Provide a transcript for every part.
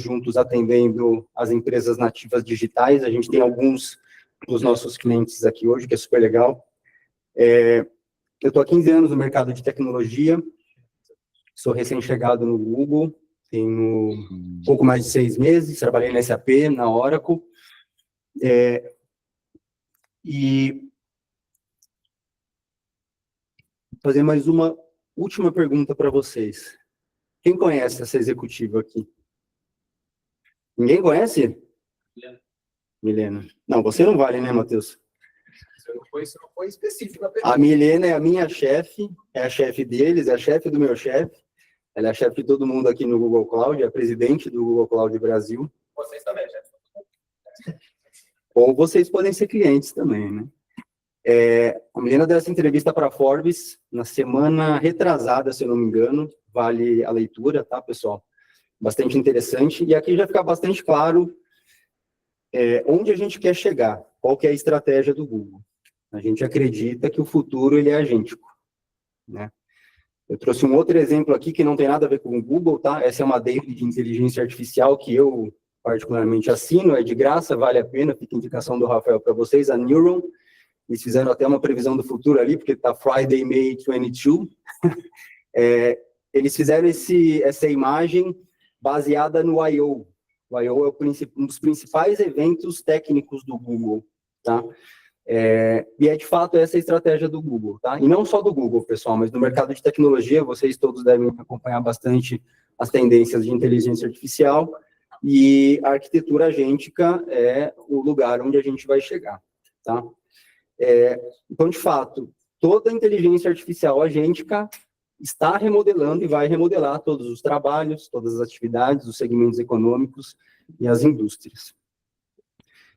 juntos atendendo as empresas nativas digitais. A gente tem alguns dos nossos clientes aqui hoje, que é super legal. Eu estou há 15 anos no mercado de tecnologia, sou recém-chegado no Google, tenho pouco mais de 6 meses, trabalhei na SAP, na Oracle, e vou fazer mais uma última pergunta para vocês. Quem conhece essa executiva aqui? Ninguém conhece? Milena. Não, você não vale, né, Matheus? Isso não foi específico. A Milena é a minha chefe, é a chefe deles, é a chefe do meu chefe. Ela é a chefe de todo mundo aqui no Google Cloud, é a presidente do Google Cloud Brasil. Vocês também, chefe. Ou vocês podem ser clientes também, né? A Milena deu essa entrevista para a Forbes na semana retrasada, se eu não me engano. Vale a leitura, tá, pessoal? Bastante interessante. E aqui já fica bastante claro onde a gente quer chegar, qual que é a estratégia do Google. A gente acredita que o futuro ele é agêntico, né? Eu trouxe um outro exemplo aqui que não tem nada a ver com o Google, tá? Essa é uma daily de inteligência artificial que eu particularmente assino, é de graça, vale a pena, fica a indicação do Rafael para vocês, a Neuron. Eles fizeram até uma previsão do futuro ali, porque está Friday, May 22. Eles fizeram essa imagem baseada no I.O. O I.O. é um dos principais eventos técnicos do Google, tá? E é, de fato, essa a estratégia do Google, tá? E não só do Google, pessoal, mas no mercado de tecnologia, vocês todos devem acompanhar bastante as tendências de inteligência artificial, e a arquitetura agêntica é o lugar onde a gente vai chegar, tá? Então, de fato, toda a inteligência artificial agêntica está remodelando e vai remodelar todos os trabalhos, todas as atividades, os segmentos econômicos e as indústrias.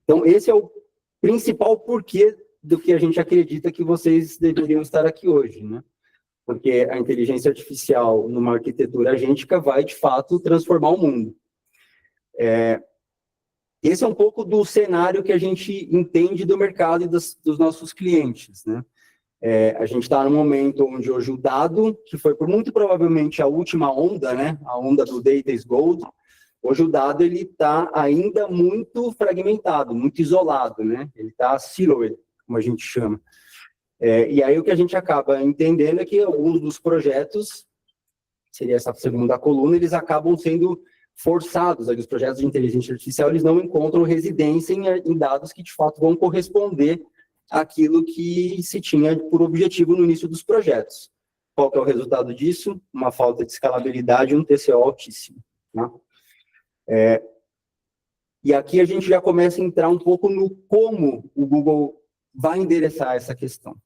Então, esse é o principal porquê do que a gente acredita que vocês deveriam estar aqui hoje, né? Porque a inteligência artificial numa arquitetura agêntica vai, de fato, transformar o mundo. Esse é um pouco do cenário que a gente entende do mercado e dos nossos clientes, né? A gente está num momento onde hoje o dado, que foi muito provavelmente a última onda, né? A onda do Data is Gold, hoje o dado ele está ainda muito fragmentado, muito isolado, né? Ele está siloed, como a gente chama. E aí o que a gente acaba entendendo é que alguns dos projetos, seria essa segunda coluna, eles acabam sendo forçados, os projetos de inteligência artificial, eles não encontram residência em dados que, de fato, vão corresponder àquilo que se tinha por objetivo no início dos projetos. Qual que é o resultado disso? Uma falta de escalabilidade e um TCO altíssimo, né? E aqui a gente já começa a entrar um pouco no como o Google vai endereçar essa questão.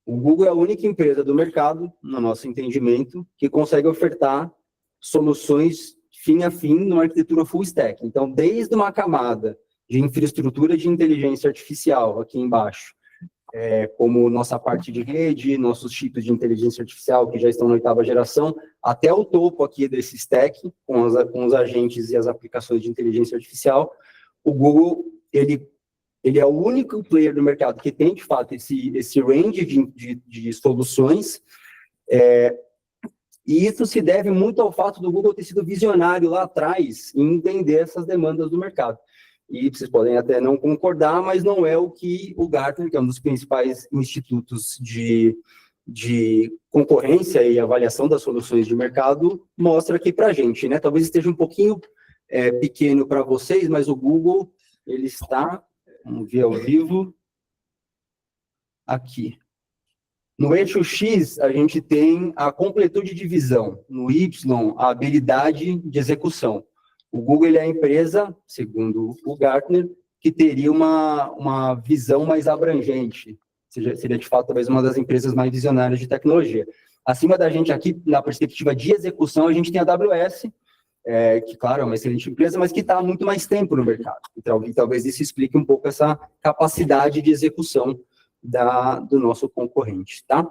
O Google é a única empresa do mercado, no nosso entendimento, que consegue ofertar soluções fim a fim numa arquitetura full stack. Então, desde uma camada de infraestrutura de inteligência artificial aqui embaixo, como nossa parte de rede, nossos chips de inteligência artificial que já estão na 8ª geração, até o topo aqui desse stack, com os agentes e as aplicações de inteligência artificial, o Google, ele é o único player do mercado que tem, de fato, esse range de soluções, e isso se deve muito ao fato do Google ter sido visionário lá atrás em entender essas demandas do mercado. E vocês podem até não concordar, mas não é o que o Gartner, que é um dos principais institutos de concorrência e avaliação das soluções de mercado, mostra aqui para a gente, né? Talvez esteja um pouquinho pequeno para vocês, mas o Google, ele está, vamos ver ao vivo, aqui. No eixo X, a gente tem a completude de visão. No Y, a habilidade de execução. O Google ele é a empresa, segundo o Gartner, que teria uma visão mais abrangente. Seria, de fato, talvez uma das empresas mais visionárias de tecnologia. Acima da gente aqui, na perspectiva de execução, a gente tem a AWS, que, claro, é uma excelente empresa, mas que está há muito mais tempo no mercado. Então, talvez isso explique um pouco essa capacidade de execução do nosso concorrente, tá?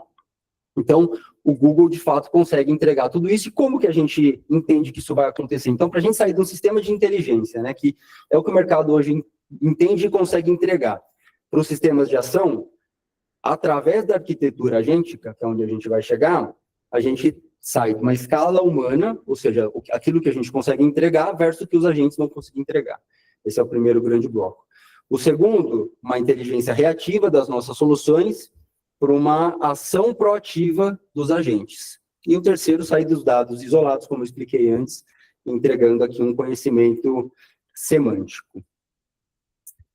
Então, o Google, de fato, consegue entregar tudo isso. E como que a gente entende que isso vai acontecer? Então, para a gente sair de um sistema de inteligência, né, que é o que o mercado hoje entende e consegue entregar para os sistemas de ação, através da arquitetura agêntica, que é onde a gente vai chegar, a gente sai de uma escala humana, ou seja, aquilo que a gente consegue entregar versus o que os agentes vão conseguir entregar. Esse é o primeiro grande bloco. O segundo, uma inteligência reativa das nossas soluções por uma ação proativa dos agentes. E o terceiro, sair dos dados isolados, como eu expliquei antes, entregando aqui um conhecimento semântico.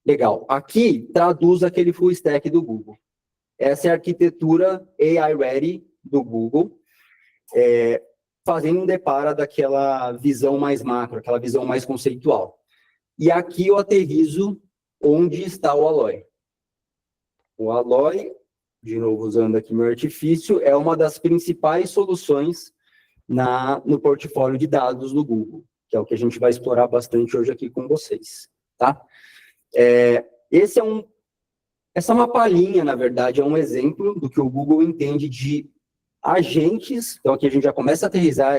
Legal. Aqui, traduz aquele full stack do Google. Essa é a arquitetura AI Ready do Google, fazendo um deparo daquela visão mais macro, aquela visão mais conceitual. E aqui eu aterrizo onde está o Alloy. O Alloy, de novo usando aqui meu artifício, é uma das principais soluções no portfólio de dados do Google, que é o que a gente vai explorar bastante hoje aqui com vocês, tá? Essa é uma palhinha, na verdade, é um exemplo do que o Google entende de agentes. Então, aqui a gente já começa a aterrissar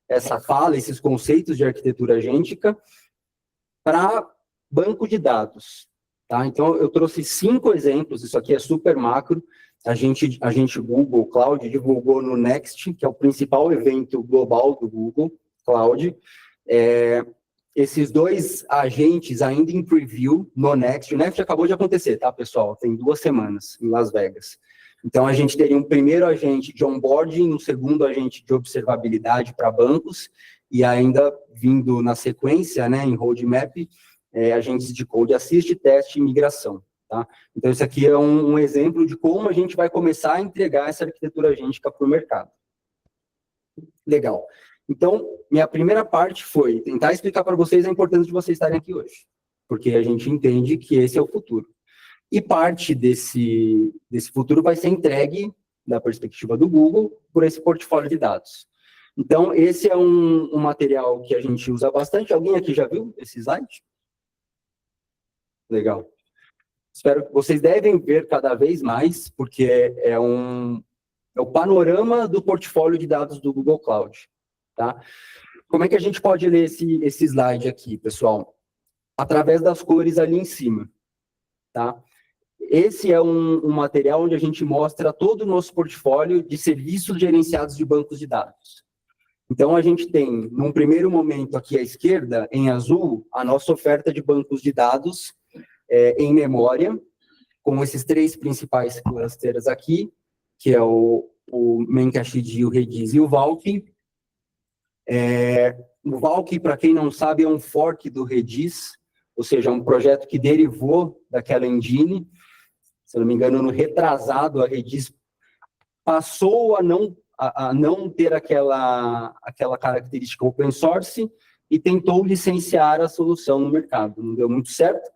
essa fala, esses conceitos de arquitetura agêntica para banco de dados, tá? Então, eu trouxe 5 exemplos, isso aqui é super macro. A gente Google Cloud divulgou no Next, que é o principal evento global do Google Cloud. Esses 2 agentes ainda em preview no Next. O Next acabou de acontecer, tá, pessoal? Tem 2 semanas em Las Vegas. Então, a gente teria um primeiro agente de onboarding, um segundo agente de observabilidade para bancos, e ainda vindo na sequência, né, em roadmap, agentes de code assist, teste e migração. Tá? Então, isso aqui é um exemplo de como a gente vai começar a entregar essa arquitetura agêntica para o mercado. Legal. Então, minha primeira parte foi tentar explicar para vocês a importância de vocês estarem aqui hoje, porque a gente entende que esse é o futuro. E parte desse futuro vai ser entregue, da perspectiva do Google, por esse portfólio de dados. Então, esse é um material que a gente usa bastante. Alguém aqui já viu esse slide? Legal. Espero que vocês devem ver cada vez mais, porque é o panorama do portfólio de dados do Google Cloud. Tá? Como é que a gente pode ler esse slide aqui, pessoal? Através das cores ali em cima. Tá? Esse é um material onde a gente mostra todo o nosso portfólio de serviços gerenciados de bancos de dados. Então, a gente tem, num primeiro momento aqui à esquerda, em azul, a nossa oferta de bancos de dados em memória, com esses 3 principais clusters aqui, que é o Memcached, o Redis e o Valk. O Valk, para quem não sabe, é um fork do Redis, ou seja, um projeto que derivou daquela engine. Se eu não me engano, no retrasado, a Redis passou a não ter aquela característica open source e tentou licenciar a solução no mercado. Não deu muito certo.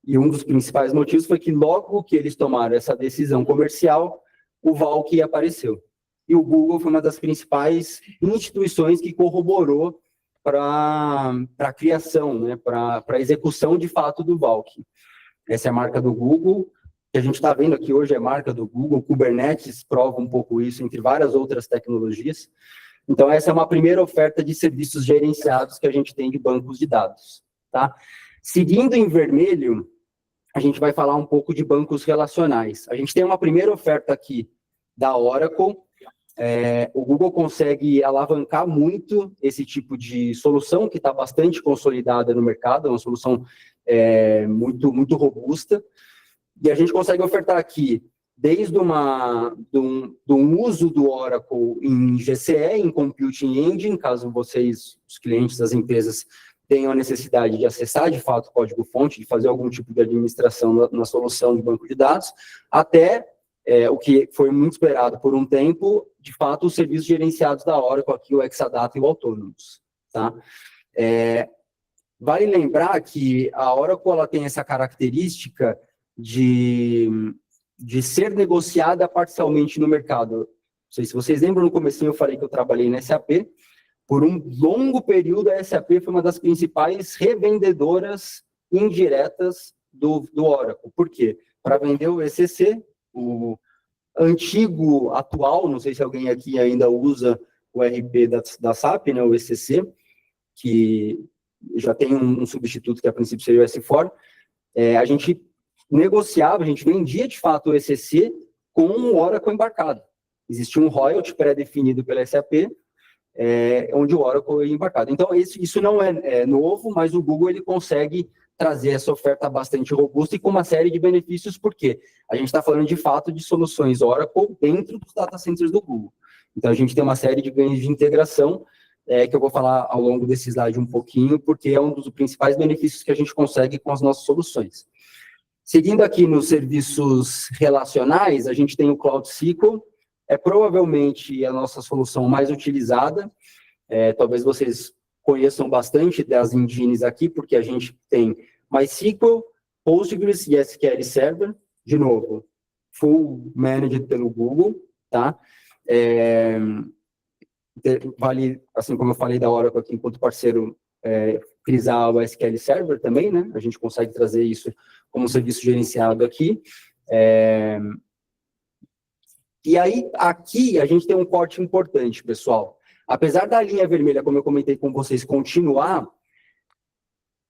E um dos principais motivos foi que logo que eles tomaram essa decisão comercial, o Valk apareceu. E o Google foi uma das principais instituições que corroborou para a criação, né, para a execução de fato do Valk. Essa é a marca do Google, que a gente está vendo aqui hoje é marca do Google. Kubernetes prova um pouco isso, entre várias outras tecnologias. Então, essa é uma primeira oferta de serviços gerenciados que a gente tem de bancos de dados. Tá? Seguindo em vermelho, a gente vai falar um pouco de bancos relacionais. A gente tem uma primeira oferta aqui da Oracle. O Google consegue alavancar muito esse tipo de solução, que está bastante consolidada no mercado, é uma solução muito, muito robusta. E a gente consegue ofertar aqui, desde um uso do Oracle em GCE, em Computing Engine, caso vocês, os clientes das empresas, tenham a necessidade de acessar, de fato, o código-fonte, de fazer algum tipo de administração na solução de banco de dados, até o que foi muito esperado por um tempo, de fato, os serviços gerenciados da Oracle, aqui o Exadata e o Autonomous. Tá? Vale lembrar que a Oracle ela tem essa característica de ser negociada parcialmente no mercado. Não sei se vocês lembram, no comecinho eu falei que eu trabalhei na SAP. Por um longo período, a SAP foi uma das principais revendedoras indiretas do Oracle. Por quê? Para vender o ECC, o antigo, atual, não sei se alguém aqui ainda usa o RP da SAP, né, o ECC, que já tem um substituto que a princípio seria o S4. A gente negociava, a gente vendia de fato o ECC com o Oracle embarcado. Existia um royalty pré-definido pela SAP, onde o Oracle é embarcado. Então, isso não é novo, mas o Google ele consegue trazer essa oferta bastante robusta e com uma série de benefícios, porque a gente está falando, de fato, de soluções Oracle dentro dos data centers do Google. Então, a gente tem uma série de ganhos de integração, que eu vou falar ao longo desse slide um pouquinho, porque é um dos principais benefícios que a gente consegue com as nossas soluções. Seguindo aqui nos serviços relacionais, a gente tem o Cloud SQL, provavelmente a nossa solução mais utilizada. Talvez vocês conheçam bastante das engines aqui, porque a gente tem MySQL, Postgres e SQL Server, de novo, full managed pelo Google, tá? Vale, assim como eu falei da Oracle aqui, enquanto parceiro, frisar o SQL Server também, né? A gente consegue trazer isso como serviço gerenciado aqui. E aí, aqui, a gente tem um corte importante, pessoal. Apesar da linha vermelha, como eu comentei com vocês, continuar,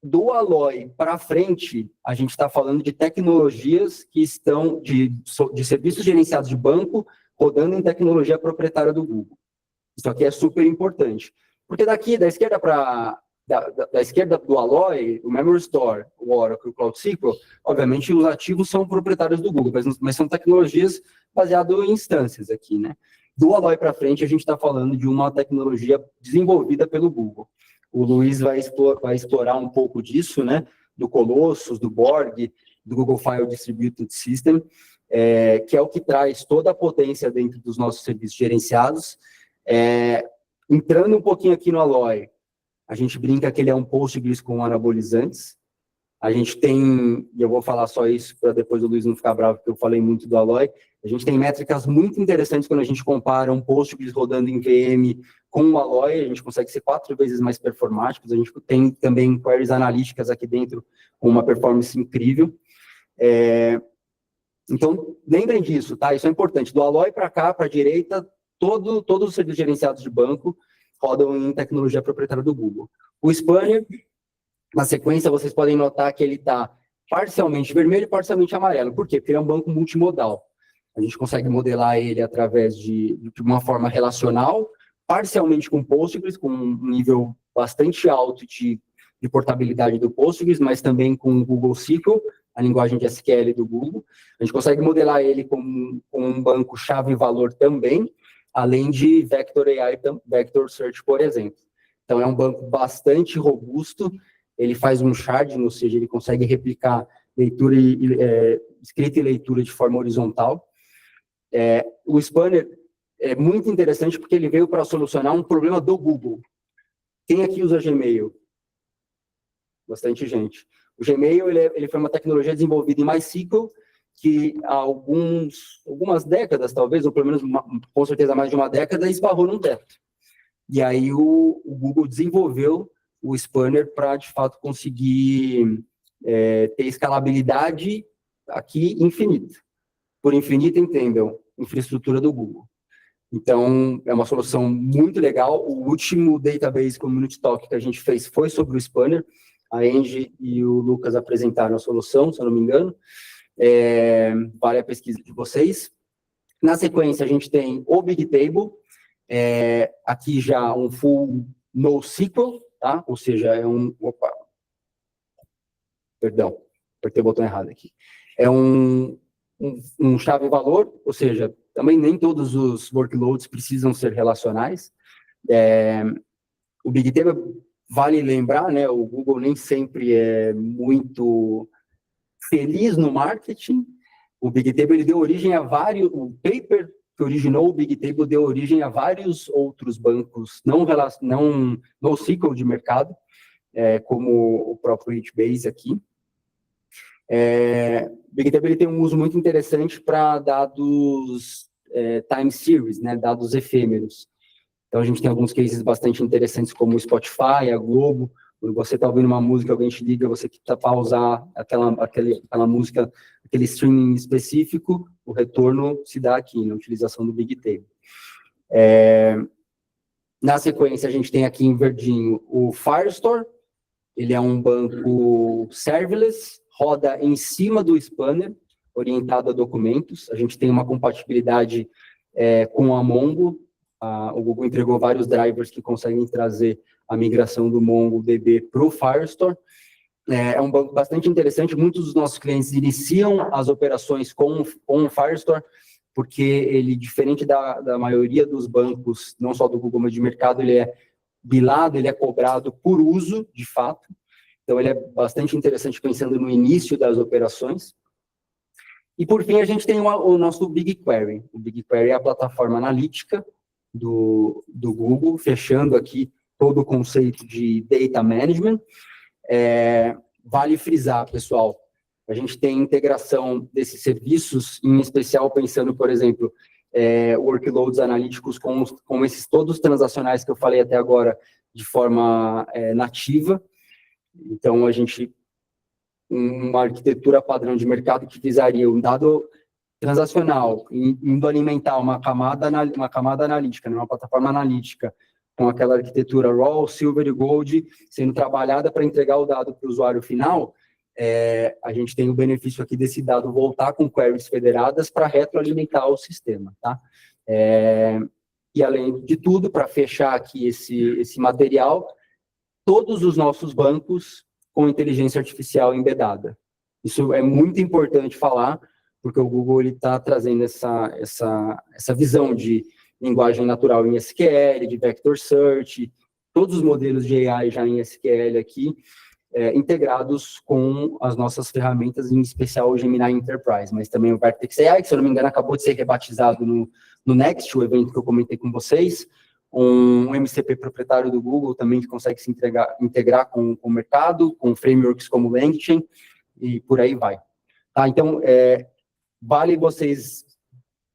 do Alloy para frente, a gente está falando de tecnologias que estão, de serviços gerenciados de banco, rodando em tecnologia proprietária do Google. Isso aqui é super importante. Porque daqui, da esquerda para... Da esquerda do Alloy, o Memory Store, o Oracle, o Cloud SQL, obviamente os ativos são proprietários do Google, mas são tecnologias baseadas em instâncias aqui, né? Do Alloy para frente, a gente está falando de uma tecnologia desenvolvida pelo Google. O Luiz vai explorar um pouco disso, né? Do Colossus, do Borg, do Google File Distributed System, que é o que traz toda a potência dentro dos nossos serviços gerenciados. Entrando um pouquinho aqui no Alloy, a gente brinca que ele é um Postgres com anabolizantes. A gente tem, e eu vou falar só isso para depois o Luiz não ficar bravo, porque eu falei muito do Alloy, a gente tem métricas muito interessantes quando a gente compara um Postgres rodando em VM com o Alloy, a gente consegue ser 4 vezes mais performáticos, a gente tem também queries analíticas aqui dentro com uma performance incrível. Então, lembrem disso, tá? Isso é importante. Do Alloy para cá, para a direita, todos os serviços gerenciados de banco rodam em tecnologia proprietária do Google. O Spanner, na sequência, vocês podem notar que ele está parcialmente vermelho e parcialmente amarelo. Por quê? Porque ele é um banco multimodal. A gente consegue modelar ele através de uma forma relacional, parcialmente com Postgres, com um nível bastante alto de portabilidade do Postgres, mas também com o Google SQL, a linguagem de SQL do Google. A gente consegue modelar ele como um banco chave-valor também, além de Vector AI, Vector Search, por exemplo. Então, é um banco bastante robusto, ele faz um sharding, ou seja, ele consegue replicar leitura escrita e leitura de forma horizontal. O Spanner é muito interessante porque ele veio para solucionar um problema do Google. Quem aqui usa Gmail? Bastante gente. O Gmail ele foi uma tecnologia desenvolvida em MySQL, que há algumas décadas, talvez, ou pelo menos, com certeza, mais de uma década, esbarrou num teto. E aí o Google desenvolveu o Spanner para, de fato, conseguir ter escalabilidade aqui infinita. Por infinita, entendam, infraestrutura do Google. Então, é uma solução muito legal. O último Database Community Talk que a gente fez foi sobre o Spanner. A Angie e o Lucas apresentaram a solução, se eu não me engano. Vale a pesquisa de vocês. Na sequência, a gente tem o Bigtable, aqui já um full NoSQL, tá? Ou seja, perdão, apertei o botão errado aqui. É um chave-valor, ou seja, também nem todos os workloads precisam ser relacionais. O Bigtable, vale lembrar, né? O Google nem sempre é muito feliz no marketing. O Bigtable ele deu origem a vários, o paper que originou o Bigtable deu origem a vários outros bancos não NoSQL de mercado, como o próprio HBase aqui. O Bigtable ele tem um uso muito interessante para dados time series, né, dados efêmeros. Então, a gente tem alguns cases bastante interessantes, como o Spotify, a Globo. Quando você está ouvindo uma música, alguém te liga, você quer pausar aquela música, aquele streaming específico, o retorno se dá aqui, na utilização do Bigtable. Na sequência, a gente tem aqui em verdinho o Firestore. Ele é um banco serverless, roda em cima do Spanner, orientado a documentos. A gente tem uma compatibilidade com a Mongo. O Google entregou vários drivers que conseguem trazer a migração do MongoDB para o Firestore. É um banco bastante interessante. Muitos dos nossos clientes iniciam as operações com o Firestore, porque ele, diferente da maioria dos bancos, não só do Google, mas de mercado, ele é bilado, ele é cobrado por uso, de fato. Então, ele é bastante interessante pensando no início das operações. E, por fim, a gente tem o nosso BigQuery. O BigQuery é a plataforma analítica do Google, fechando aqui todo o conceito de data management. Vale frisar, pessoal, a gente tem integração desses serviços, em especial pensando, por exemplo, workloads analíticos com esses todos transacionais que eu falei até agora de forma nativa. Então, a gente, uma arquitetura padrão de mercado que visaria um dado transacional, indo alimentar uma camada analítica, uma plataforma analítica, com aquela arquitetura Raw, Silver e Gold, sendo trabalhada para entregar o dado para o usuário final, a gente tem o benefício aqui desse dado voltar com queries federadas para retroalimentar o sistema, tá? E, além de tudo, para fechar aqui esse material, todos os nossos bancos com inteligência artificial embedada. Isso é muito importante falar, porque o Google está trazendo essa visão de linguagem natural em SQL, de vector search, todos os modelos de AI já em SQL aqui, integrados com as nossas ferramentas, em especial o Gemini Enterprise, mas também o Vertex AI, que, se eu não me engano, acabou de ser rebatizado no Next, o evento que eu comentei com vocês, um MCP proprietário do Google também que consegue se integrar com o mercado, com frameworks como LangChain, e por aí vai. Tá? Então, vale vocês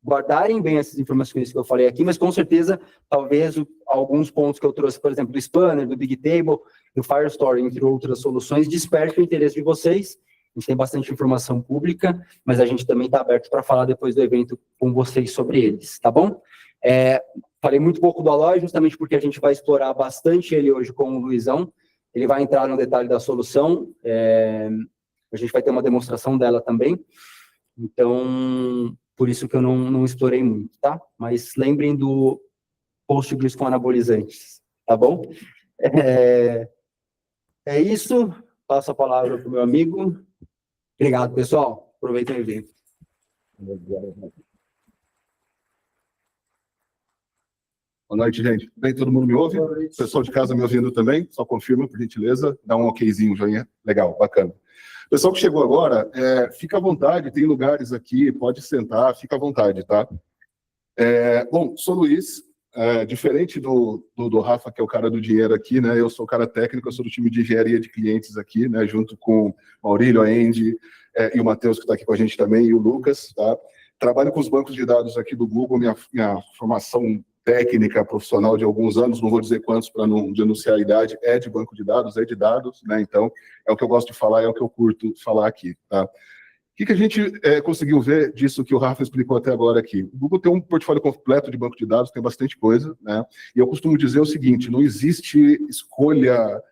guardarem bem essas informações que eu falei aqui, mas com certeza, talvez alguns pontos que eu trouxe, por exemplo, do Spanner, do Bigtable, do Firestore, entre outras soluções, desperte o interesse de vocês. A gente tem bastante informação pública, mas a gente também está aberto para falar depois do evento com vocês sobre eles, tá bom? Falei muito pouco do Alloy, justamente porque a gente vai explorar bastante ele hoje com o Luizão. Ele vai entrar no detalhe da solução, a gente vai ter uma demonstração dela também. Então, por isso que eu não explorei muito, tá? Mas lembrem do Postgres com anabolizantes, tá bom? É isso. Passo a palavra para o meu amigo. Obrigado, pessoal. Aproveitem o evento. Boa noite, gente. Bem, todo mundo me ouve? Pessoal de casa me ouvindo também? Só confirma, por gentileza. Dá um okzinho, joinha. Legal, bacana. Pessoal que chegou agora, fica à vontade, tem lugares aqui, pode sentar, fica à vontade, tá? Bom, sou Luiz, diferente do Rafa, que é o cara do dinheiro aqui, né? Eu sou o cara técnico, eu sou do time de engenharia de clientes aqui, né? Junto com o Maurílio, a Andy e o Matheus, que está aqui com a gente também, e o Lucas, tá? Trabalho com os bancos de dados aqui do Google, minha formação técnica, profissional de alguns anos, não vou dizer quantos para não denunciar a idade, é de banco de dados, né? Então, é o que eu gosto de falar, é o que eu curto falar aqui, tá? O que a gente conseguiu ver disso que o Rafa explicou até agora aqui? O Google tem um portfólio completo de banco de dados, tem bastante coisa, né? E eu costumo dizer o seguinte, não existe escolha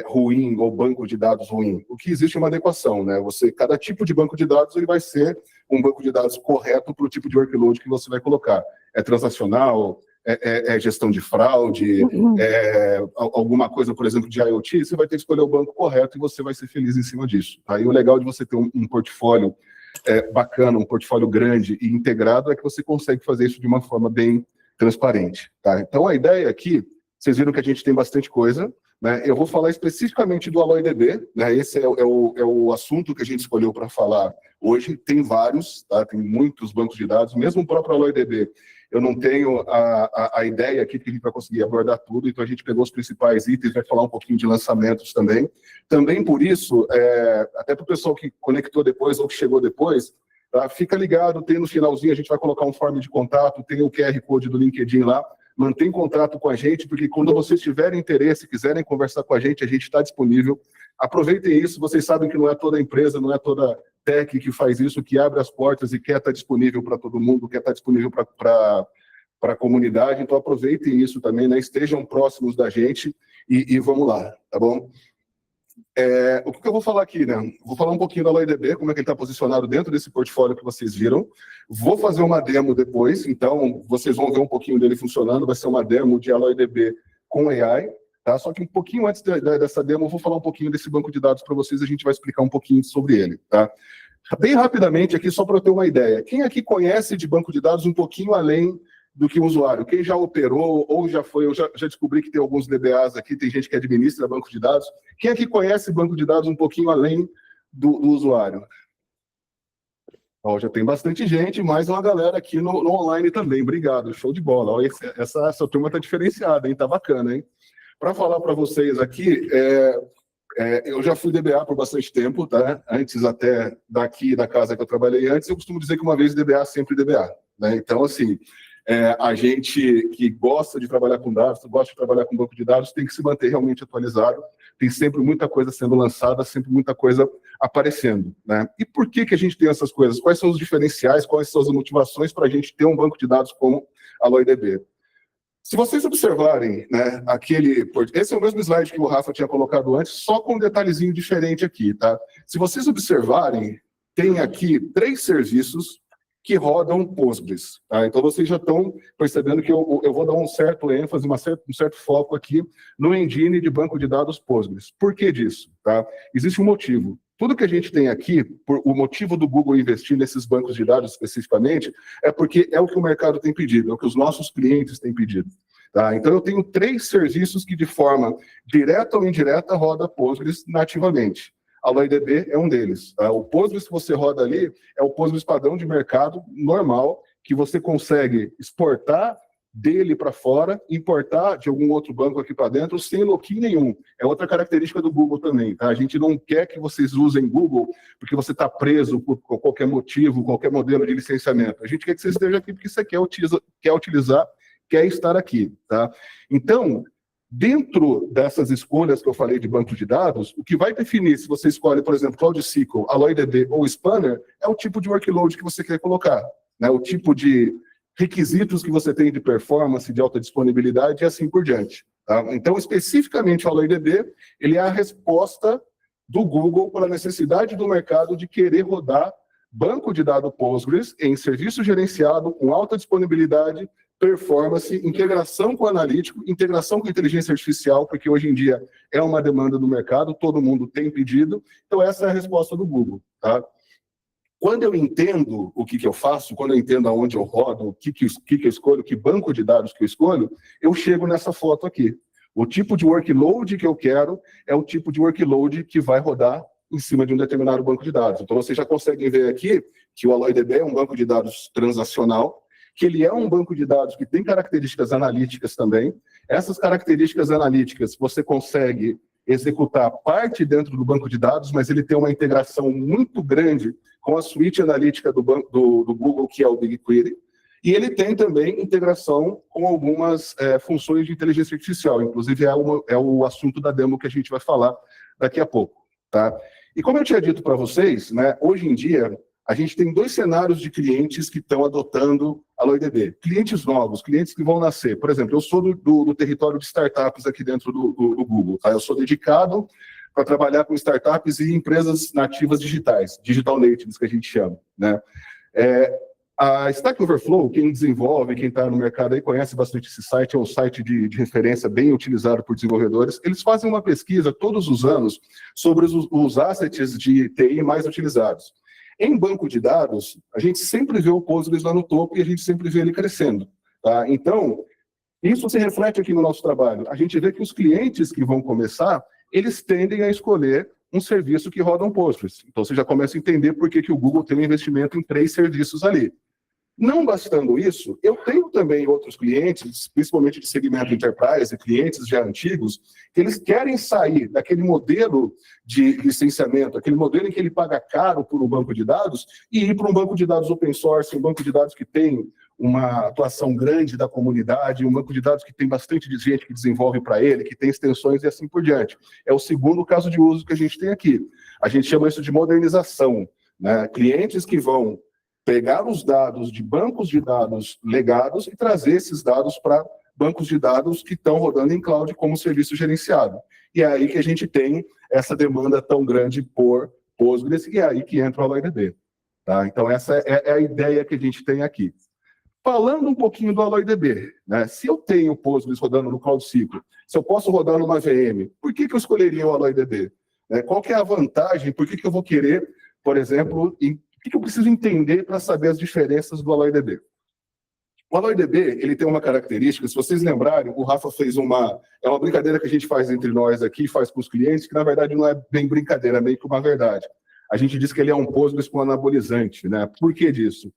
ruim ou banco de dados ruim. O que existe é uma adequação, né? Cada tipo de banco de dados ele vai ser um banco de dados correto para o tipo de workload que você vai colocar. É transacional, gestão de fraude, alguma coisa, por exemplo, de IoT, você vai ter que escolher o banco correto e você vai ser feliz em cima disso. Tá? E o legal de você ter um portfólio bacana, um portfólio grande e integrado é que você consegue fazer isso de uma forma bem transparente. Tá? Então, a ideia aqui, vocês viram que a gente tem bastante coisa, né? Eu vou falar especificamente do AlloyDB, né? Esse é o assunto que a gente escolheu para falar hoje. Tem vários, tá? Tem muitos bancos de dados, mesmo o próprio AlloyDB. Eu não tenho a ideia aqui que a gente vai conseguir abordar tudo, então a gente pegou os principais itens, vai falar um pouquinho de lançamentos também. Também por isso, até para o pessoal que conectou depois ou que chegou depois, tá? Fica ligado, tem no finalzinho, a gente vai colocar um form de contato, tem o QR Code do LinkedIn lá, mantém contato com a gente, porque quando vocês tiverem interesse, quiserem conversar com a gente está disponível. Aproveitem isso, vocês sabem que não é toda empresa, não é toda tech que faz isso, que abre as portas e quer estar disponível para todo mundo, quer estar disponível para a comunidade, então aproveitem isso também, né? Estejam próximos da gente e vamos lá, tá bom? O que eu vou falar aqui, né? Vou falar um pouquinho da AlloyDB, como é que ele está posicionado dentro desse portfólio que vocês viram. Vou fazer uma demo depois, então vocês vão ver um pouquinho dele funcionando. Vai ser uma demo de AlloyDB com AI, tá? Só que um pouquinho antes dessa demo, eu vou falar um pouquinho desse banco de dados para vocês, a gente vai explicar um pouquinho sobre ele, tá? Bem rapidamente aqui, só para eu ter uma ideia. Quem aqui conhece de banco de dados um pouquinho além do que o usuário? Quem já operou ou já foi, eu já descobri que tem alguns DBAs aqui, tem gente que administra banco de dados. Quem aqui conhece banco de dados um pouquinho além do usuário? Ó, já tem bastante gente, mais uma galera aqui no online também. Obrigado, show de bola. Ó, essa turma está diferenciada, hein? Tá bacana, hein? Para falar para vocês aqui, eu já fui DBA por bastante tempo, tá? Antes até daqui da casa que eu trabalhei antes, eu costumo dizer que uma vez DBA, sempre DBA, né? Então, assim, a gente que gosta de trabalhar com dados, gosta de trabalhar com banco de dados, tem que se manter realmente atualizado. Tem sempre muita coisa sendo lançada, sempre muita coisa aparecendo, né? E por que a gente tem essas coisas? Quais são os diferenciais, quais são as motivações para a gente ter um banco de dados como a AlloyDB? Se vocês observarem, né, esse é o mesmo slide que o Rafa tinha colocado antes, só com um detalhezinho diferente aqui, tá? Se vocês observarem, tem aqui 3 serviços que rodam Postgres, tá? Então vocês já estão percebendo que eu vou dar um certo ênfase, um certo foco aqui no engine de banco de dados Postgres. Por que disso, tá? Existe um motivo. Tudo que a gente tem aqui, o motivo do Google investir nesses bancos de dados especificamente, é porque é o que o mercado tem pedido, é o que os nossos clientes têm pedido. Tá? Então, eu tenho 3 serviços que, de forma direta ou indireta, roda Postgres nativamente. A AlloyDB é um deles. Tá? O Postgres que você roda ali é o Postgres padrão de mercado normal, que você consegue exportar dele para fora, importar de algum outro banco aqui para dentro, sem login nenhum. É outra característica do Google também, tá? A gente não quer que vocês usem Google porque você está preso por qualquer motivo, qualquer modelo de licenciamento. A gente quer que você esteja aqui porque você quer utilizar, quer estar aqui, tá? Então, dentro dessas escolhas que eu falei de banco de dados, o que vai definir se você escolhe, por exemplo, Cloud SQL, AlloyDB ou Spanner, é o tipo de workload que você quer colocar, né? O tipo de requisitos que você tem de performance, de alta disponibilidade e assim por diante. Tá? Então, especificamente o AlloyDB, ele é a resposta do Google para a necessidade do mercado de querer rodar banco de dados Postgres em serviço gerenciado com alta disponibilidade, performance, integração com o analítico, integração com inteligência artificial, porque hoje em dia é uma demanda do mercado, todo mundo tem pedido. Então, essa é a resposta do Google. Tá? Quando eu entendo o que eu faço, quando eu entendo aonde eu rodo, o que eu escolho, que banco de dados que eu escolho, eu chego nessa foto aqui. O tipo de workload que eu quero é o tipo de workload que vai rodar em cima de um determinado banco de dados. Então, vocês já conseguem ver aqui que o AlloyDB é um banco de dados transacional, que ele é um banco de dados que tem características analíticas também. Essas características analíticas você consegue executar parte dentro do banco de dados, mas ele tem uma integração muito grande com a suíte analítica do Google, que é o BigQuery, e ele tem também integração com algumas funções de inteligência artificial, inclusive é o assunto da demo que a gente vai falar daqui a pouco. Tá? E como eu tinha dito para vocês, né, hoje em dia, a gente tem 2 cenários de clientes que estão adotando a AlloyDB. Clientes novos, clientes que vão nascer. Por exemplo, eu sou do território de startups aqui dentro do Google. Tá? Eu sou dedicado para trabalhar com startups e empresas nativas digitais, digital natives, que a gente chama. Né? A Stack Overflow, quem desenvolve, quem está no mercado aí conhece bastante esse site, é um site de referência bem utilizado por desenvolvedores. Eles fazem uma pesquisa todos os anos sobre os assets de TI mais utilizados. Em banco de dados, a gente sempre vê o Postgres lá no topo e a gente sempre vê ele crescendo. Tá? Então, isso se reflete aqui no nosso trabalho. A gente vê que os clientes que vão começar, eles tendem a escolher um serviço que roda um Postgres. Então, você já começa a entender por que o Google tem um investimento em 3 serviços ali. Não bastando isso, eu tenho também outros clientes, principalmente de segmento enterprise, clientes já antigos, que eles querem sair daquele modelo de licenciamento, aquele modelo em que ele paga caro por um banco de dados, e ir para um banco de dados open source, um banco de dados que tem uma atuação grande da comunidade, um banco de dados que tem bastante gente que desenvolve para ele, que tem extensões e assim por diante. É o segundo caso de uso que a gente tem aqui. A gente chama isso de modernização. Né? Clientes que vão pegar os dados de bancos de dados legados e trazer esses dados para bancos de dados que estão rodando em cloud como serviço gerenciado. E é aí que a gente tem essa demanda tão grande por Postgres, e é aí que entra o AlloyDB. Tá? Então, essa é a ideia que a gente tem aqui. Falando um pouquinho do AlloyDB, né? Se eu tenho o Postgres rodando no Cloud SQL, se eu posso rodar numa VM, por que eu escolheria o AlloyDB? Qual que é a vantagem? Por que eu vou querer, por exemplo, o que eu preciso entender para saber as diferenças do AlloyDB? O AlloyDB, ele tem uma característica, se vocês lembrarem, o Rafa fez uma brincadeira que a gente faz entre nós aqui, faz com os clientes, que na verdade não é bem brincadeira, é meio que uma verdade. A gente diz que ele é um Postgres com anabolizante, né? Por que disso?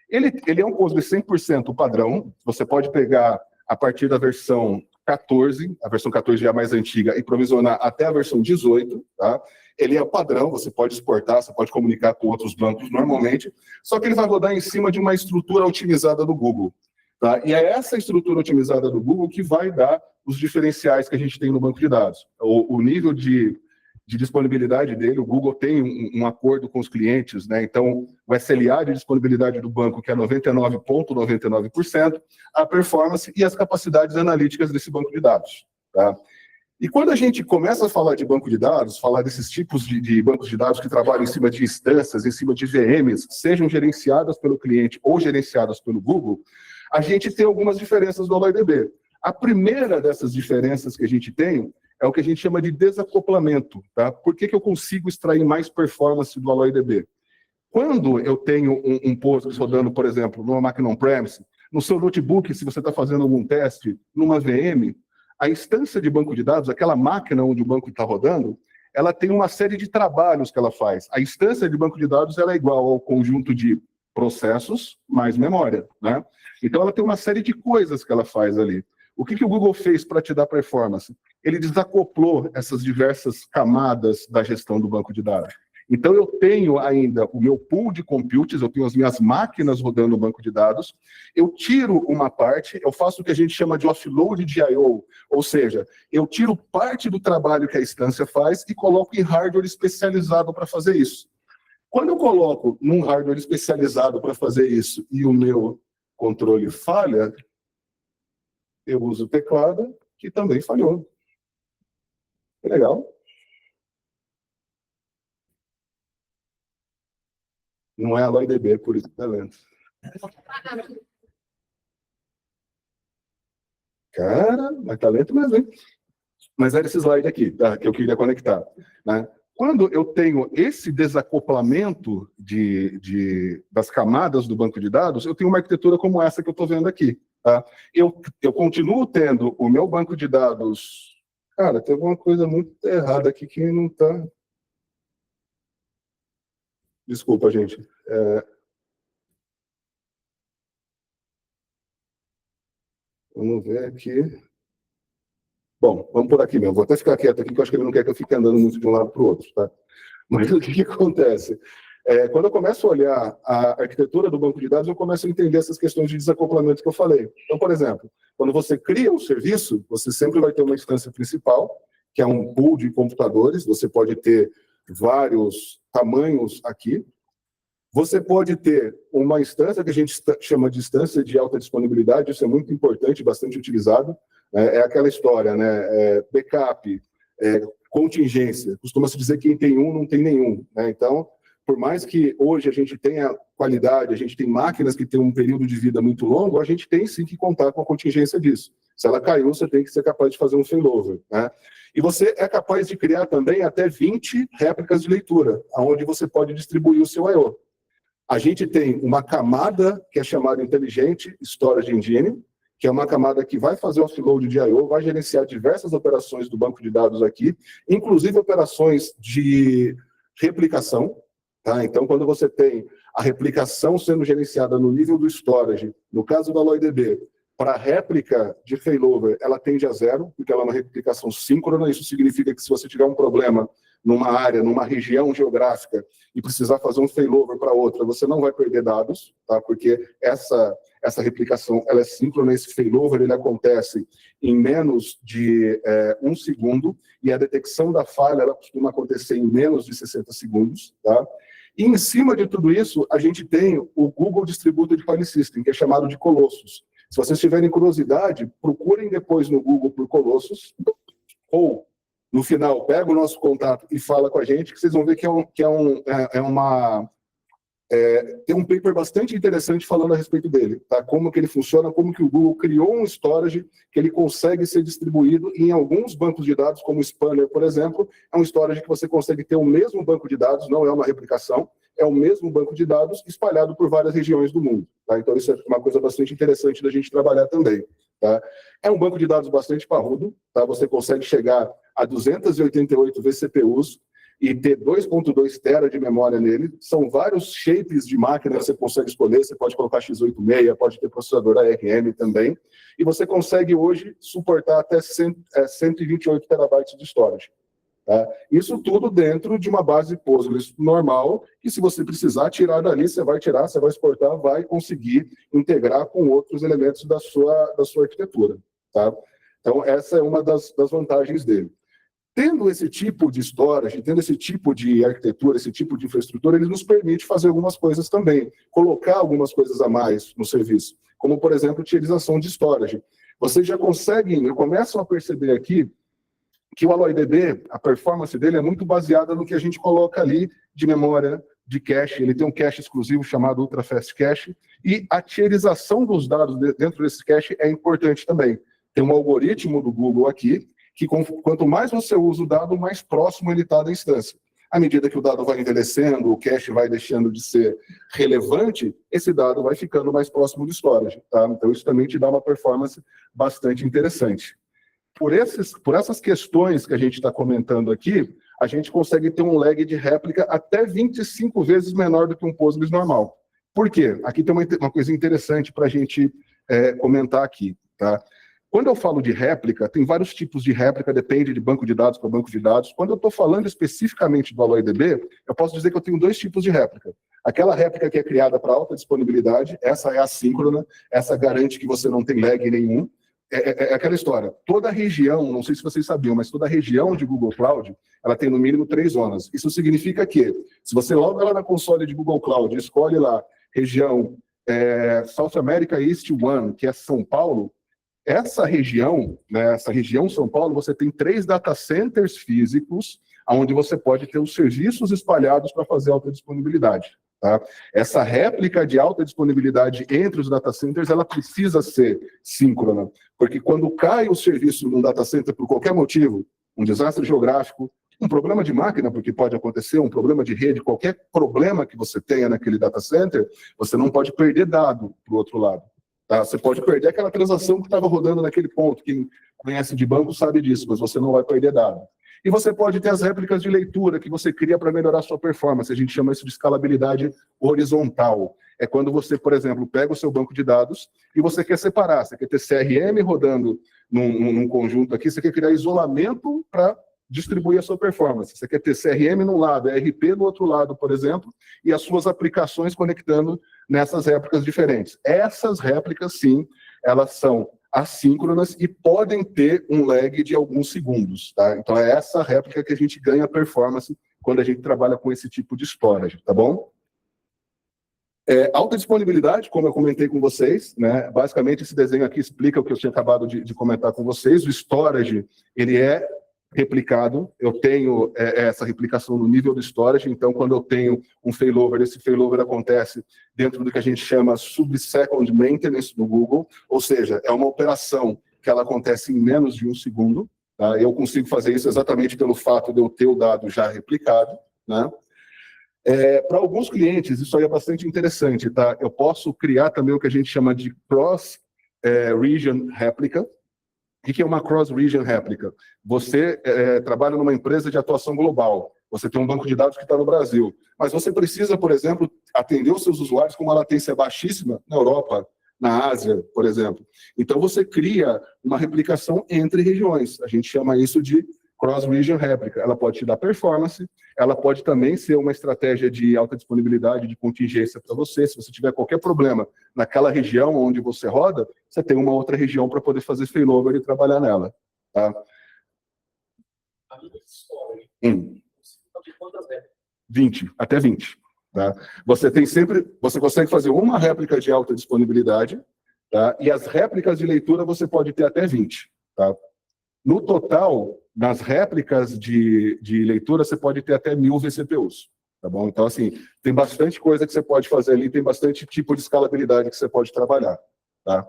Ele é um Postgres 100% padrão, você pode pegar a partir da versão 14, a versão 14 é a mais antiga, e provisionar até a versão 18, tá? Ele é padrão, você pode exportar, você pode comunicar com outros bancos normalmente, só que ele vai rodar em cima de uma estrutura otimizada do Google, tá? E é essa estrutura otimizada do Google que vai dar os diferenciais que a gente tem no banco de dados. O nível de disponibilidade dele, o Google tem um acordo com os clientes, né? Então, o SLA de disponibilidade do banco, que é 99,99%, a performance e as capacidades analíticas desse banco de dados, tá? E quando a gente começa a falar de banco de dados, falar desses tipos de bancos de dados que trabalham em cima de instâncias, em cima de VMs, sejam gerenciadas pelo cliente ou gerenciadas pelo Google, a gente tem algumas diferenças do AlloyDB. A primeira dessas diferenças que a gente tem é o que a gente chama de desacoplamento, tá? Por que eu consigo extrair mais performance do AlloyDB? Quando eu tenho um Postgres rodando, por exemplo, numa máquina on-premise, no seu notebook, se você está fazendo algum teste, numa VM, a instância de banco de dados, aquela máquina onde o banco está rodando, ela tem uma série de trabalhos que ela faz. A instância de banco de dados ela é igual ao conjunto de processos mais memória, né? Então, ela tem uma série de coisas que ela faz ali. O que o Google fez para te dar performance? Ele desacoplou essas diversas camadas da gestão do banco de dados. Então, eu tenho ainda o meu pool de computes, eu tenho as minhas máquinas rodando no banco de dados, eu tiro uma parte, eu faço o que a gente chama de offload de I/O, ou seja, eu tiro parte do trabalho que a instância faz e coloco em hardware especializado para fazer isso. Quando eu coloco num hardware especializado para fazer isso e o meu controle falha, eu uso o teclado, que também falhou. Legal. Não é AlloyDB, por isso que tá lento. Cara, mas tá lento mesmo, hein? Mas era esse slide aqui, tá? Que eu queria conectar, né? Quando eu tenho esse desacoplamento das camadas do banco de dados, eu tenho uma arquitetura como essa que eu estou vendo aqui. Tá? Eu continuo tendo o meu banco de dados... Cara, tem alguma coisa muito errada aqui que não está... Desculpa, gente. Vamos ver aqui. Bom, vamos por aqui mesmo. Vou até ficar quieto aqui, que eu acho que ele não quer que eu fique andando muito de um lado para o outro, tá? Mas o que acontece? Quando eu começo a olhar a arquitetura do banco de dados, eu começo a entender essas questões de desacoplamento que eu falei. Então, por exemplo, quando você cria um serviço, você sempre vai ter uma instância principal, que é um pool de computadores, você pode ter vários tamanhos aqui. Você pode ter uma instância que a gente chama de instância de alta disponibilidade, isso é muito importante, bastante utilizado. É aquela história, né? Backup, contingência. Costuma-se dizer que quem tem um não tem nenhum, né? Então, por mais que hoje a gente tenha qualidade, a gente tem máquinas que têm um período de vida muito longo, a gente tem sim que contar com a contingência disso. Se ela caiu, você tem que ser capaz de fazer um failover, né? E você é capaz de criar também até 20 réplicas de leitura, onde você pode distribuir o seu I/O. A gente tem uma camada que é chamada Intelligent Storage Engine, que é uma camada que vai fazer o offload de I/O, vai gerenciar diversas operações do banco de dados aqui, inclusive operações de replicação. Tá? Então, quando você tem a replicação sendo gerenciada no nível do storage, no caso do AlloyDB, para a réplica de failover, ela tende a 0, porque ela é uma replicação síncrona. Isso significa que se você tiver um problema numa área, numa região geográfica, e precisar fazer um failover para outra, você não vai perder dados, tá? Porque essa replicação ela é síncrona, esse failover ele acontece em menos de 1 segundo, e a detecção da falha ela costuma acontecer em menos de 60 segundos. Tá? E em cima de tudo isso, a gente tem o Google Distributed File System, que é chamado de Colossus. Se vocês tiverem curiosidade, procurem depois no Google por Colossus, ou no final, pega o nosso contato e fala com a gente, que vocês vão ver que tem um paper bastante interessante falando a respeito dele, tá? Como que ele funciona, como que o Google criou um storage que ele consegue ser distribuído em alguns bancos de dados, como o Spanner, por exemplo, é um storage que você consegue ter o mesmo banco de dados, não é uma replicação, é o mesmo banco de dados espalhado por várias regiões do mundo, tá? Então isso é uma coisa bastante interessante da gente trabalhar também, tá? É um banco de dados bastante parrudo, tá? Você consegue chegar a 288 vCPUs, e ter 2.2 tera de memória nele. São vários shapes de máquina que você consegue escolher. Você pode colocar x86, pode ter processador ARM também. E você consegue hoje suportar até 128 terabytes de storage. Tá? Isso tudo dentro de uma base Postgres normal, que se você precisar tirar dali, você vai tirar, você vai exportar, vai conseguir integrar com outros elementos da sua arquitetura. Tá? Então, essa é uma das vantagens dele. Tendo esse tipo de storage, tendo esse tipo de arquitetura, esse tipo de infraestrutura, ele nos permite fazer algumas coisas também, colocar algumas coisas a mais no serviço, como, por exemplo, utilização de storage. Vocês já começam a perceber aqui que o AlloyDB, a performance dele é muito baseada no que a gente coloca ali de memória, de cache. Ele tem um cache exclusivo chamado Ultrafast Cache, e a tierização dos dados dentro desse cache é importante também. Tem um algoritmo do Google aqui, que quanto mais você usa o dado, mais próximo ele está da instância. À medida que o dado vai envelhecendo, o cache vai deixando de ser relevante, esse dado vai ficando mais próximo do storage. Tá? Então, isso também te dá uma performance bastante interessante. Por essas questões que a gente está comentando aqui, a gente consegue ter um lag de réplica até 25 vezes menor do que um Postgres normal. Por quê? Aqui tem uma coisa interessante para a gente comentar aqui. Tá? Quando eu falo de réplica, tem vários tipos de réplica, depende de banco de dados para banco de dados. Quando eu estou falando especificamente do AlloyDB, eu posso dizer que eu tenho dois tipos de réplica. Aquela réplica que é criada para alta disponibilidade, essa é assíncrona, essa garante que você não tem lag nenhum. É aquela história. Toda região, não sei se vocês sabiam, mas toda região de Google Cloud, ela tem no mínimo 3 zonas. Isso significa que, se você loga lá na console de Google Cloud, escolhe lá região South America East 1, que é São Paulo, essa região, né, essa região São Paulo, você tem 3 data centers físicos, onde você pode ter os serviços espalhados para fazer alta disponibilidade. Tá? Essa réplica de alta disponibilidade entre os data centers, ela precisa ser síncrona, porque quando cai o serviço num data center por qualquer motivo, um desastre geográfico, um problema de máquina, porque pode acontecer, um problema de rede, qualquer problema que você tenha naquele data center, você não pode perder dado para o outro lado. Tá? Você pode perder aquela transação que estava rodando naquele ponto. Quem conhece de banco sabe disso, mas você não vai perder dado. E você pode ter as réplicas de leitura que você cria para melhorar a sua performance. A gente chama isso de escalabilidade horizontal. É quando você, por exemplo, pega o seu banco de dados e você quer separar. Você quer ter CRM rodando num conjunto aqui, você quer criar isolamento para distribuir a sua performance. Você quer ter CRM num lado, ERP no outro lado, por exemplo, e as suas aplicações conectando nessas réplicas diferentes. Essas réplicas, sim, elas são assíncronas e podem ter um lag de alguns segundos. Tá? Então, é essa réplica que a gente ganha performance quando a gente trabalha com esse tipo de storage, tá bom? Alta disponibilidade, como eu comentei com vocês, né? Basicamente, esse desenho aqui explica o que eu tinha acabado de comentar com vocês. O storage, ele é replicado, eu tenho essa replicação no nível do storage, então quando eu tenho um failover, esse failover acontece dentro do que a gente chama sub-second maintenance do Google, ou seja, é uma operação que ela acontece em menos de 1 segundo, tá? Eu consigo fazer isso exatamente pelo fato de eu ter o dado já replicado, né? Para alguns clientes, isso aí é bastante interessante, tá? Eu posso criar também o que a gente chama de cross-region replica. O que é uma cross-region réplica? Você trabalha numa empresa de atuação global, você tem um banco de dados que está no Brasil, mas você precisa, por exemplo, atender os seus usuários com uma latência baixíssima na Europa, na Ásia, por exemplo. Então, você cria uma replicação entre regiões. A gente chama isso de cross-region réplica. Ela pode te dar performance, ela pode também ser uma estratégia de alta disponibilidade, de contingência para você. Se você tiver qualquer problema naquela região onde você roda, você tem uma outra região para poder fazer failover e trabalhar nela. Tá? 20, até 20. Tá? Você consegue fazer uma réplica de alta disponibilidade, tá? E as réplicas de leitura você pode ter até 20. Tá? No total, nas réplicas de leitura, você pode ter até 1000 vCPUs. Tá bom? Então, assim, tem bastante coisa que você pode fazer ali, tem bastante tipo de escalabilidade que você pode trabalhar. Tá?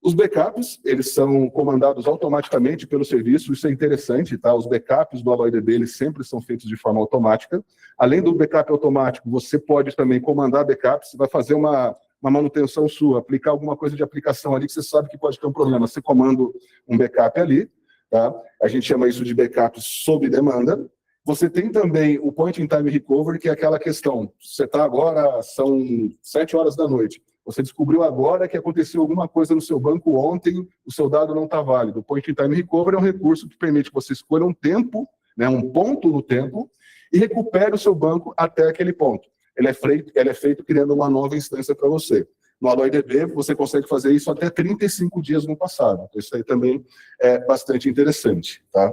Os backups, eles são comandados automaticamente pelo serviço, isso é interessante, tá? Os backups do AlloyDB, eles sempre são feitos de forma automática. Além do backup automático, você pode também comandar backups, você vai fazer uma manutenção sua, aplicar alguma coisa de aplicação ali que você sabe que pode ter um problema. Você comanda um backup ali, tá? A gente chama isso de backup sob demanda. Você tem também o Point in Time Recovery, que é aquela questão, você está agora, são 7 horas da noite, você descobriu agora que aconteceu alguma coisa no seu banco ontem, o seu dado não está válido. O Point in Time Recovery é um recurso que permite que você escolha um tempo, né, um ponto no tempo, e recupere o seu banco até aquele ponto. Ele é feito criando uma nova instância para você. No AlloyDB, você consegue fazer isso até 35 dias no passado. Então, isso aí também é bastante interessante. Tá?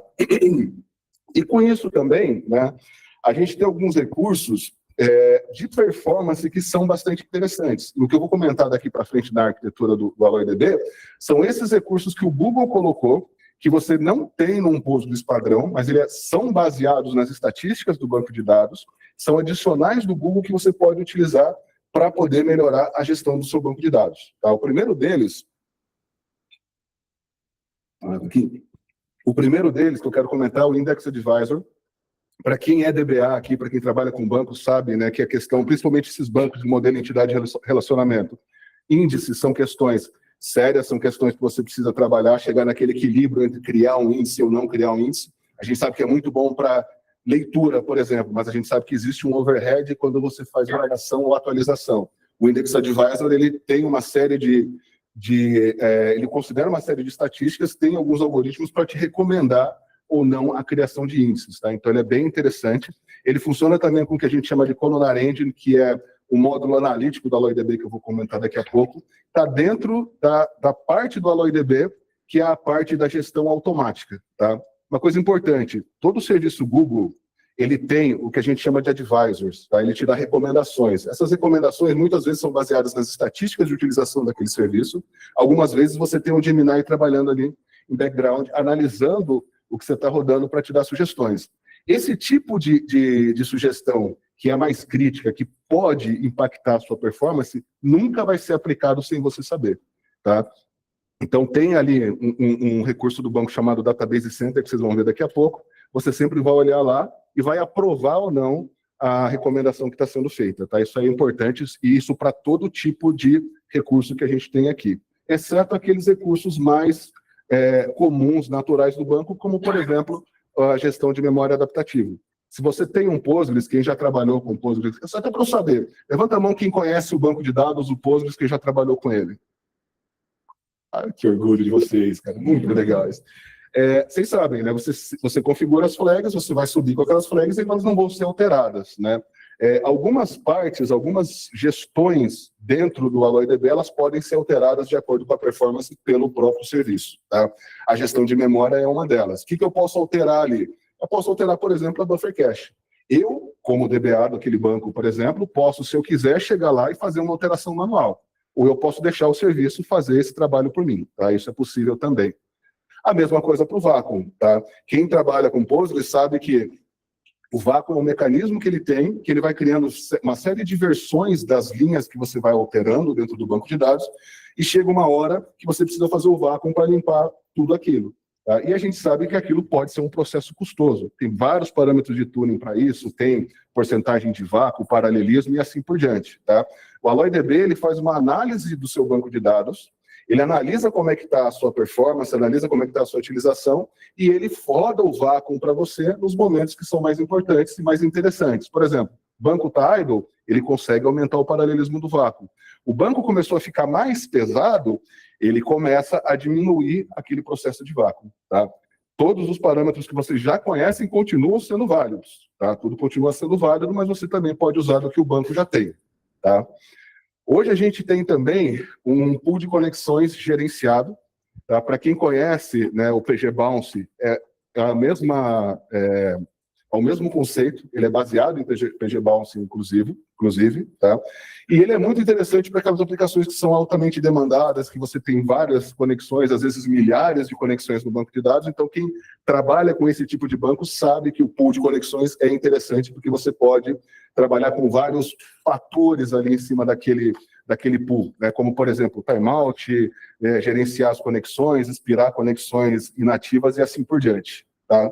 E com isso também, né, a gente tem alguns recursos de performance que são bastante interessantes. O que eu vou comentar daqui para frente na arquitetura do AlloyDB são esses recursos que o Google colocou, que você não tem num Postgres padrão, mas eles são baseados nas estatísticas do banco de dados, são adicionais do Google que você pode utilizar para poder melhorar a gestão do seu banco de dados. Tá? O primeiro deles que eu quero comentar é o Index Advisor. Para quem é DBA aqui, para quem trabalha com bancos, sabe, né, que a questão, principalmente esses bancos de modelo entidade relacionamento, índices são questões sérias, são questões que você precisa trabalhar, chegar naquele equilíbrio entre criar um índice ou não criar um índice. A gente sabe que é muito bom para leitura, por exemplo, mas a gente sabe que existe um overhead quando você faz variação ou atualização. O Index Advisor, ele tem uma série ele considera uma série de estatísticas, tem alguns algoritmos para te recomendar ou não a criação de índices, tá? Então ele é bem interessante. Ele funciona também com o que a gente chama de Columnar Engine, que é o módulo analítico do AlloyDB, que eu vou comentar daqui a pouco. Está dentro da parte do AlloyDB, que é a parte da gestão automática, tá? Uma coisa importante, todo o serviço Google, ele tem o que a gente chama de advisors, tá? Ele te dá recomendações. Essas recomendações muitas vezes são baseadas nas estatísticas de utilização daquele serviço. Algumas vezes você tem um Gemini trabalhando ali em background, analisando o que você está rodando para te dar sugestões. Esse tipo de sugestão, que é mais crítica, que pode impactar a sua performance, nunca vai ser aplicado sem você saber. Tá? Então, tem ali um recurso do banco chamado Database Center, que vocês vão ver daqui a pouco. Você sempre vai olhar lá e vai aprovar ou não a recomendação que está sendo feita. Tá? Isso aí é importante, e isso para todo tipo de recurso que a gente tem aqui. Exceto aqueles recursos mais comuns, naturais do banco, como, por exemplo, a gestão de memória adaptativa. Se você tem um Postgres, quem já trabalhou com Postgres, só até para eu saber, levanta a mão quem conhece o banco de dados, o Postgres, quem já trabalhou com ele. Ah, que orgulho de vocês, cara, muito legais. Vocês sabem, né? Você configura as flags, você vai subir com aquelas flags e elas não vão ser alteradas, né? Algumas partes, algumas gestões dentro do AlloyDB, elas podem ser alteradas de acordo com a performance pelo próprio serviço. Tá? A gestão de memória é uma delas. O que eu posso alterar ali? Eu posso alterar, por exemplo, a buffer cache. Eu, como DBA daquele banco, por exemplo, posso, se eu quiser, chegar lá e fazer uma alteração manual. Ou eu posso deixar o serviço fazer esse trabalho por mim. Tá? Isso é possível também. A mesma coisa para o Vacuum. Tá? Quem trabalha com Postgres sabe que o Vacuum é um mecanismo que ele tem, que ele vai criando uma série de versões das linhas que você vai alterando dentro do banco de dados, e chega uma hora que você precisa fazer o Vacuum para limpar tudo aquilo. Tá? E a gente sabe que aquilo pode ser um processo custoso. Tem vários parâmetros de tuning para isso, tem porcentagem de vácuo, paralelismo e assim por diante. Tá? O AlloyDB, ele faz uma análise do seu banco de dados, ele analisa como é que está a sua performance, analisa como é que está a sua utilização, e ele roda o Vacuum para você nos momentos que são mais importantes e mais interessantes. Por exemplo, o banco está idle, ele consegue aumentar o paralelismo do Vacuum. O banco começou a ficar mais pesado, ele começa a diminuir aquele processo de Vacuum. Tá? Todos os parâmetros que vocês já conhecem continuam sendo válidos. Tá? Tudo continua sendo válido, mas você também pode usar do que o banco já tem. Tá? Hoje a gente tem também um pool de conexões gerenciado. Tá? Para quem conhece, né, o PG Bounce, é a mesma É o mesmo conceito, ele é baseado em PG-Bouncing, inclusive, tá? E ele é muito interessante para aquelas aplicações que são altamente demandadas, que você tem várias conexões, às vezes milhares de conexões no banco de dados. Então, quem trabalha com esse tipo de banco sabe que o pool de conexões é interessante, porque você pode trabalhar com vários fatores ali em cima daquele pool, né? Como, por exemplo, timeout, gerenciar as conexões, expirar conexões inativas e assim por diante, tá?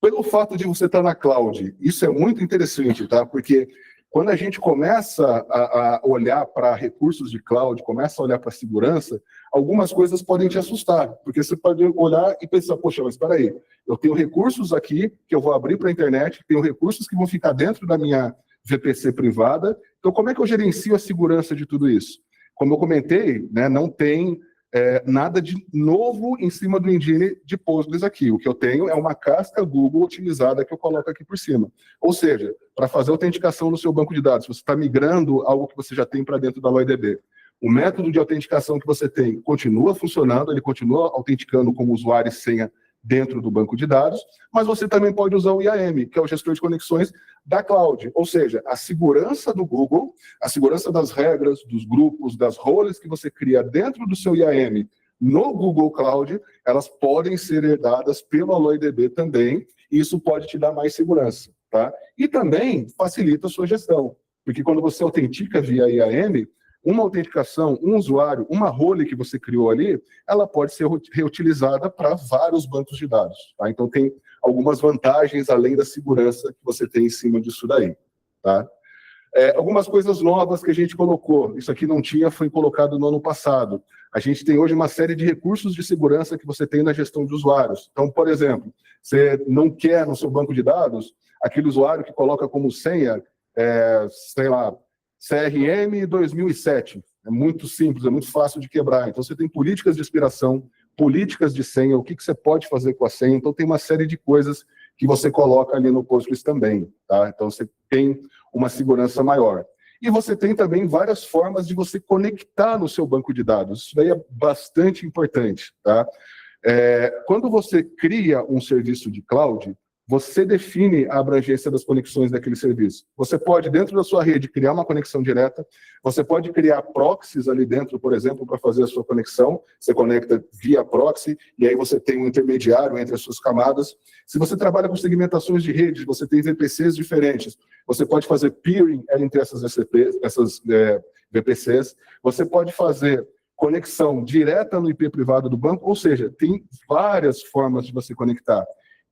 Pelo fato de você estar na cloud, isso é muito interessante, tá? Porque quando a gente começa a olhar para recursos de cloud, começa a olhar para segurança, algumas coisas podem te assustar, porque você pode olhar e pensar, poxa, mas espera aí, eu tenho recursos aqui que eu vou abrir para a internet, tenho recursos que vão ficar dentro da minha VPC privada, então como é que eu gerencio a segurança de tudo isso? Como eu comentei, né, não tem nada de novo em cima do engine de Postgres aqui. O que eu tenho é uma casca Google otimizada que eu coloco aqui por cima. Ou seja, para fazer autenticação no seu banco de dados, você está migrando algo que você já tem para dentro da LoyDB. O método de autenticação que você tem continua funcionando, ele continua autenticando como usuário e senha dentro do banco de dados, mas você também pode usar o IAM, que é o gestor de conexões da cloud, ou seja, a segurança do Google, a segurança das regras, dos grupos, das roles que você cria dentro do seu IAM no Google Cloud, elas podem ser herdadas pelo AlloyDB também, e isso pode te dar mais segurança, tá? E também facilita a sua gestão, porque quando você autentica via IAM, uma autenticação, um usuário, uma role que você criou ali, ela pode ser reutilizada para vários bancos de dados, tá? Então tem algumas vantagens além da segurança que você tem em cima disso daí, tá? Algumas coisas novas que a gente colocou, isso aqui não tinha, foi colocado no ano passado. A gente tem hoje uma série de recursos de segurança que você tem na gestão de usuários. Então, por exemplo, você não quer no seu banco de dados aquele usuário que coloca como senha, sei lá, CRM 2007. É muito simples, é muito fácil de quebrar. Então, você tem políticas de expiração, políticas de senha, o que você pode fazer com a senha. Então, tem uma série de coisas que você coloca ali no Postgres também, tá? Então, você tem uma segurança maior. E você tem também várias formas de você conectar no seu banco de dados. Isso daí é bastante importante, tá? Quando você cria um serviço de cloud, você define a abrangência das conexões daquele serviço. Você pode, dentro da sua rede, criar uma conexão direta, você pode criar proxies ali dentro, por exemplo, para fazer a sua conexão, você conecta via proxy, e aí você tem um intermediário entre as suas camadas. Se você trabalha com segmentações de redes, você tem VPCs diferentes, você pode fazer peering entre essas VPCs, você pode fazer conexão direta no IP privado do banco, ou seja, tem várias formas de você conectar.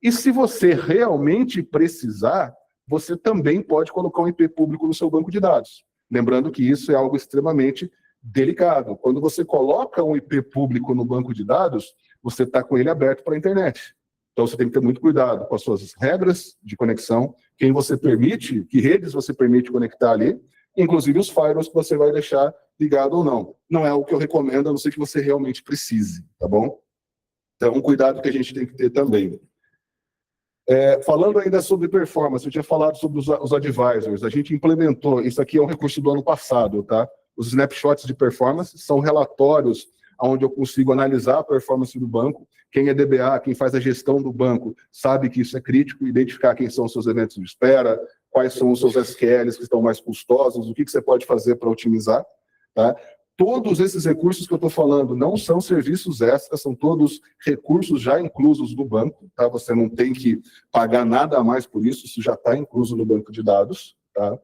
E se você realmente precisar, você também pode colocar um IP público no seu banco de dados. Lembrando que isso é algo extremamente delicado. Quando você coloca um IP público no banco de dados, você está com ele aberto para a internet. Então você tem que ter muito cuidado com as suas regras de conexão, quem você permite, que redes você permite conectar ali, inclusive os firewalls que você vai deixar ligado ou não. Não é o que eu recomendo, a não ser que você realmente precise, tá bom? Então, um cuidado que a gente tem que ter também. Falando ainda sobre performance, eu tinha falado sobre os advisors, a gente implementou, isso aqui é um recurso do ano passado, tá? Os snapshots de performance são relatórios onde eu consigo analisar a performance do banco, quem é DBA, quem faz a gestão do banco, sabe que isso é crítico, identificar quem são os seus eventos de espera, quais são os seus SQLs que estão mais custosos, o que você pode fazer para otimizar, tá? Todos esses recursos que eu estou falando não são serviços extras, são todos recursos já inclusos no banco, tá? Você não tem que pagar nada a mais por isso, isso já está incluso no banco de dados, tá?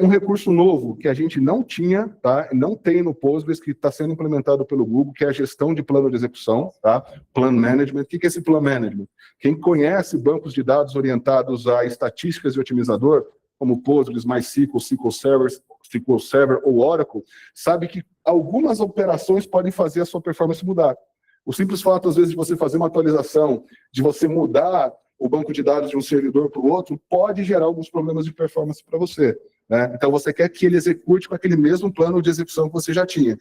Um recurso novo que a gente não tinha, tá? Não tem no Postgres, que está sendo implementado pelo Google, que é a gestão de plano de execução, tá? Plan Management. O que é esse Plan Management? Quem conhece bancos de dados orientados a estatísticas e otimizador, como Postgres, MySQL, SQL Server ou Oracle, sabe que algumas operações podem fazer a sua performance mudar. O simples fato, às vezes, de você fazer uma atualização, de você mudar o banco de dados de um servidor para o outro, pode gerar alguns problemas de performance para você, né? Então, você quer que ele execute com aquele mesmo plano de execução que você já tinha.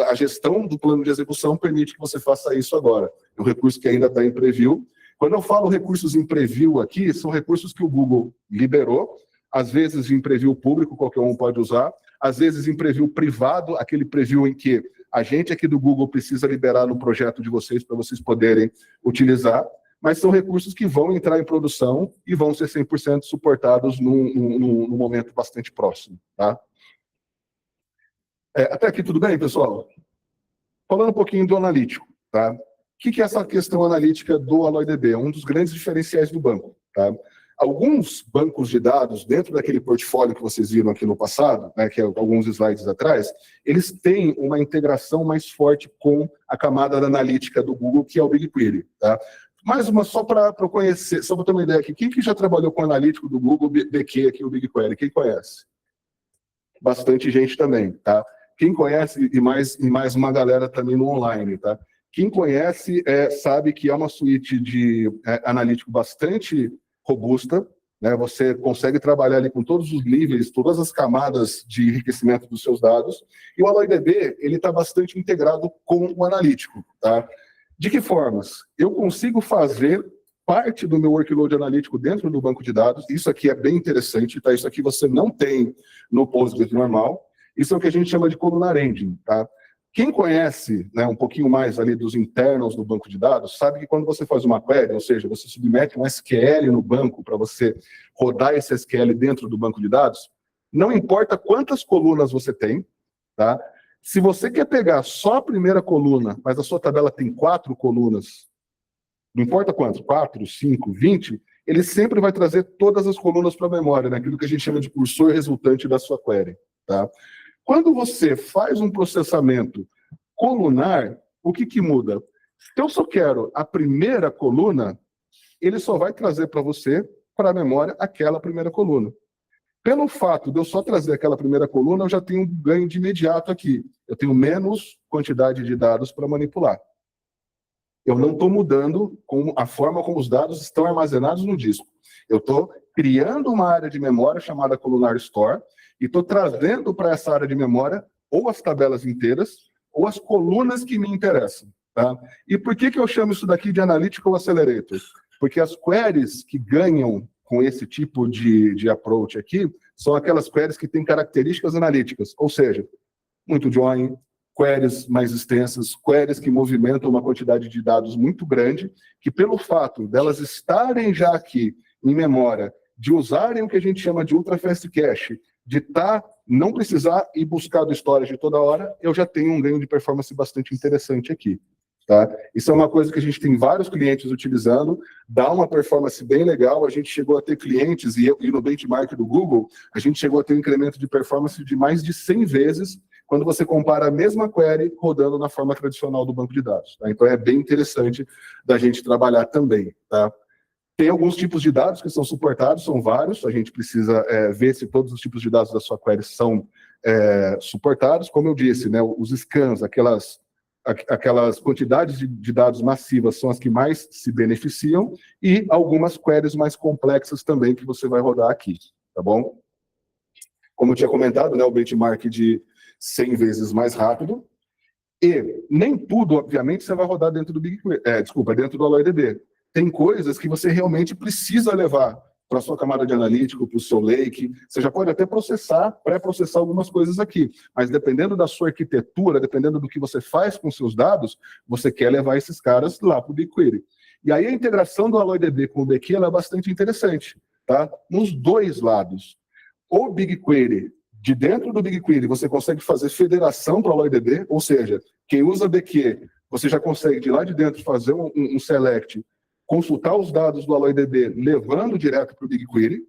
A gestão do plano de execução permite que você faça isso agora. É um recurso que ainda está em preview. Quando eu falo recursos em preview aqui, são recursos que o Google liberou, às vezes em preview público, qualquer um pode usar, às vezes em preview privado, aquele preview em que a gente aqui do Google precisa liberar no projeto de vocês para vocês poderem utilizar. mas são recursos que vão entrar em produção e vão ser 100% suportados num momento bastante próximo, tá? Até aqui tudo bem, pessoal? Falando um pouquinho do analítico, tá? O que é essa questão analítica do AlloyDB? É um dos grandes diferenciais do banco, tá? Alguns bancos de dados, dentro daquele portfólio que vocês viram aqui no passado, né, que é alguns slides atrás, eles têm uma integração mais forte com a camada analítica do Google, que é o BigQuery, tá? Mais uma, só para conhecer, só para ter uma ideia aqui, quem que já trabalhou com o analítico do Google, BQ, aqui, o BigQuery? Quem conhece? Bastante gente também, tá? Quem conhece, e mais uma galera também no online, tá? Quem conhece sabe que é uma suíte de analítico bastante robusta, né? Você consegue trabalhar ali com todos os níveis, todas as camadas de enriquecimento dos seus dados, e o AlloyDB, ele está bastante integrado com o analítico, tá? De que formas? Eu consigo fazer parte do meu workload analítico dentro do banco de dados, isso aqui é bem interessante, tá? Isso aqui você não tem no Postgres normal, isso é o que a gente chama de columnar engine, tá? Quem conhece, né, um pouquinho mais ali dos internals do banco de dados, sabe que quando você faz uma query, ou seja, você submete um SQL no banco para você rodar esse SQL dentro do banco de dados, não importa quantas colunas você tem, tá? Se você quer pegar só a primeira coluna, mas a sua tabela tem 4 colunas, não importa quantos, 4, 5, 20, ele sempre vai trazer todas as colunas para a memória, né? Aquilo que a gente chama de cursor resultante da sua query, tá? Quando você faz um processamento colunar, o que muda? Se eu só quero a primeira coluna, ele só vai trazer para você, para a memória, aquela primeira coluna. Pelo fato de eu só trazer aquela primeira coluna, eu já tenho um ganho de imediato aqui. Eu tenho menos quantidade de dados para manipular. Eu não estou mudando a forma como os dados estão armazenados no disco. Eu estou criando uma área de memória chamada Columnar Store, e estou trazendo para essa área de memória ou as tabelas inteiras ou as colunas que me interessam, tá? E por que eu chamo isso daqui de Analytical Accelerator? Porque as queries que ganham com esse tipo de approach aqui são aquelas queries que têm características analíticas, ou seja, muito join, queries mais extensas, queries que movimentam uma quantidade de dados muito grande, que pelo fato delas estarem já aqui em memória, de usarem o que a gente chama de Ultra Fast Cache, de não precisar ir buscar do storage toda hora, eu já tenho um ganho de performance bastante interessante aqui, tá? Isso é uma coisa que a gente tem vários clientes utilizando, dá uma performance bem legal, a gente chegou a ter clientes, e no benchmark do Google, a gente chegou a ter um incremento de performance de mais de 100 vezes, quando você compara a mesma query rodando na forma tradicional do banco de dados, tá? Então é bem interessante da gente trabalhar também, tá? Tem alguns tipos de dados que são suportados, são vários, a gente precisa ver se todos os tipos de dados da sua query são suportados. Como eu disse, né, os scans, aquelas quantidades de dados massivas são as que mais se beneficiam, e algumas queries mais complexas também que você vai rodar aqui, tá bom? Como eu tinha comentado, né, o benchmark de 100 vezes mais rápido, e nem tudo, obviamente, você vai rodar dentro do dentro do AlloyDB. Tem coisas que você realmente precisa levar para a sua camada de analítico, para o seu lake. Você já pode até pré-processar algumas coisas aqui, mas dependendo da sua arquitetura, dependendo do que você faz com seus dados, você quer levar esses caras lá para o BigQuery. E aí a integração do AlloyDB com o BQ ela é bastante interessante, tá? Nos dois lados. O BigQuery, de dentro do BigQuery, você consegue fazer federação para o AlloyDB, ou seja, quem usa BQ, você já consegue de lá de dentro fazer um select, consultar os dados do AlloyDB, levando direto para o BigQuery,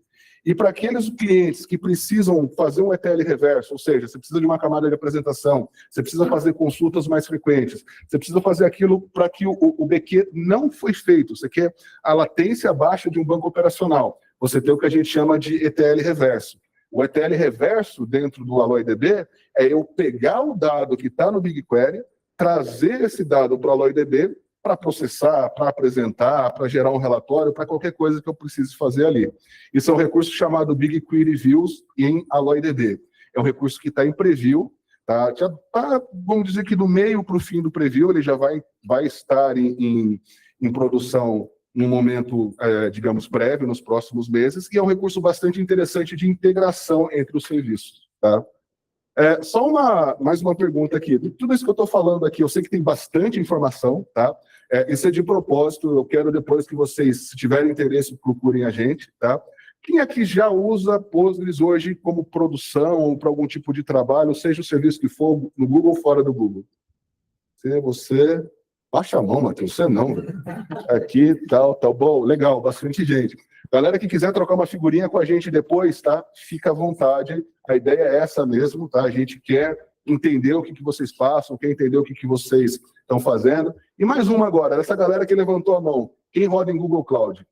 e para aqueles clientes que precisam fazer um ETL reverso, ou seja, você precisa de uma camada de apresentação, você precisa fazer consultas mais frequentes, você precisa fazer aquilo para que o BQ não foi feito, você quer a latência baixa de um banco operacional, você tem o que a gente chama de ETL reverso. O ETL reverso dentro do AlloyDB é eu pegar o dado que está no BigQuery, trazer esse dado para o AlloyDB, para processar, para apresentar, para gerar um relatório, para qualquer coisa que eu precise fazer ali. Isso é um recurso chamado BigQuery Views em AlloyDB. É um recurso que está em preview, tá? Já tá, vamos dizer que do meio para o fim do preview, ele já vai estar em produção num momento, digamos, prévio, nos próximos meses, e é um recurso bastante interessante de integração entre os serviços, tá? Só mais uma pergunta aqui. Tudo isso que eu estou falando aqui, eu sei que tem bastante informação, tá? Isso é de propósito, eu quero depois que vocês, se tiverem interesse, procurem a gente, tá? Quem aqui já usa Postgres hoje como produção ou para algum tipo de trabalho, seja o serviço que for, no Google ou fora do Google? Você... Baixa a mão, Matheus, você não, velho. Aqui, tal, bom, legal, bastante gente. Galera que quiser trocar uma figurinha com a gente depois, tá? Fica à vontade, a ideia é essa mesmo, tá? A gente quer entender o que vocês passam, quer entender o que vocês estão fazendo. E mais uma agora, essa galera que levantou a mão, quem roda em Google Cloud?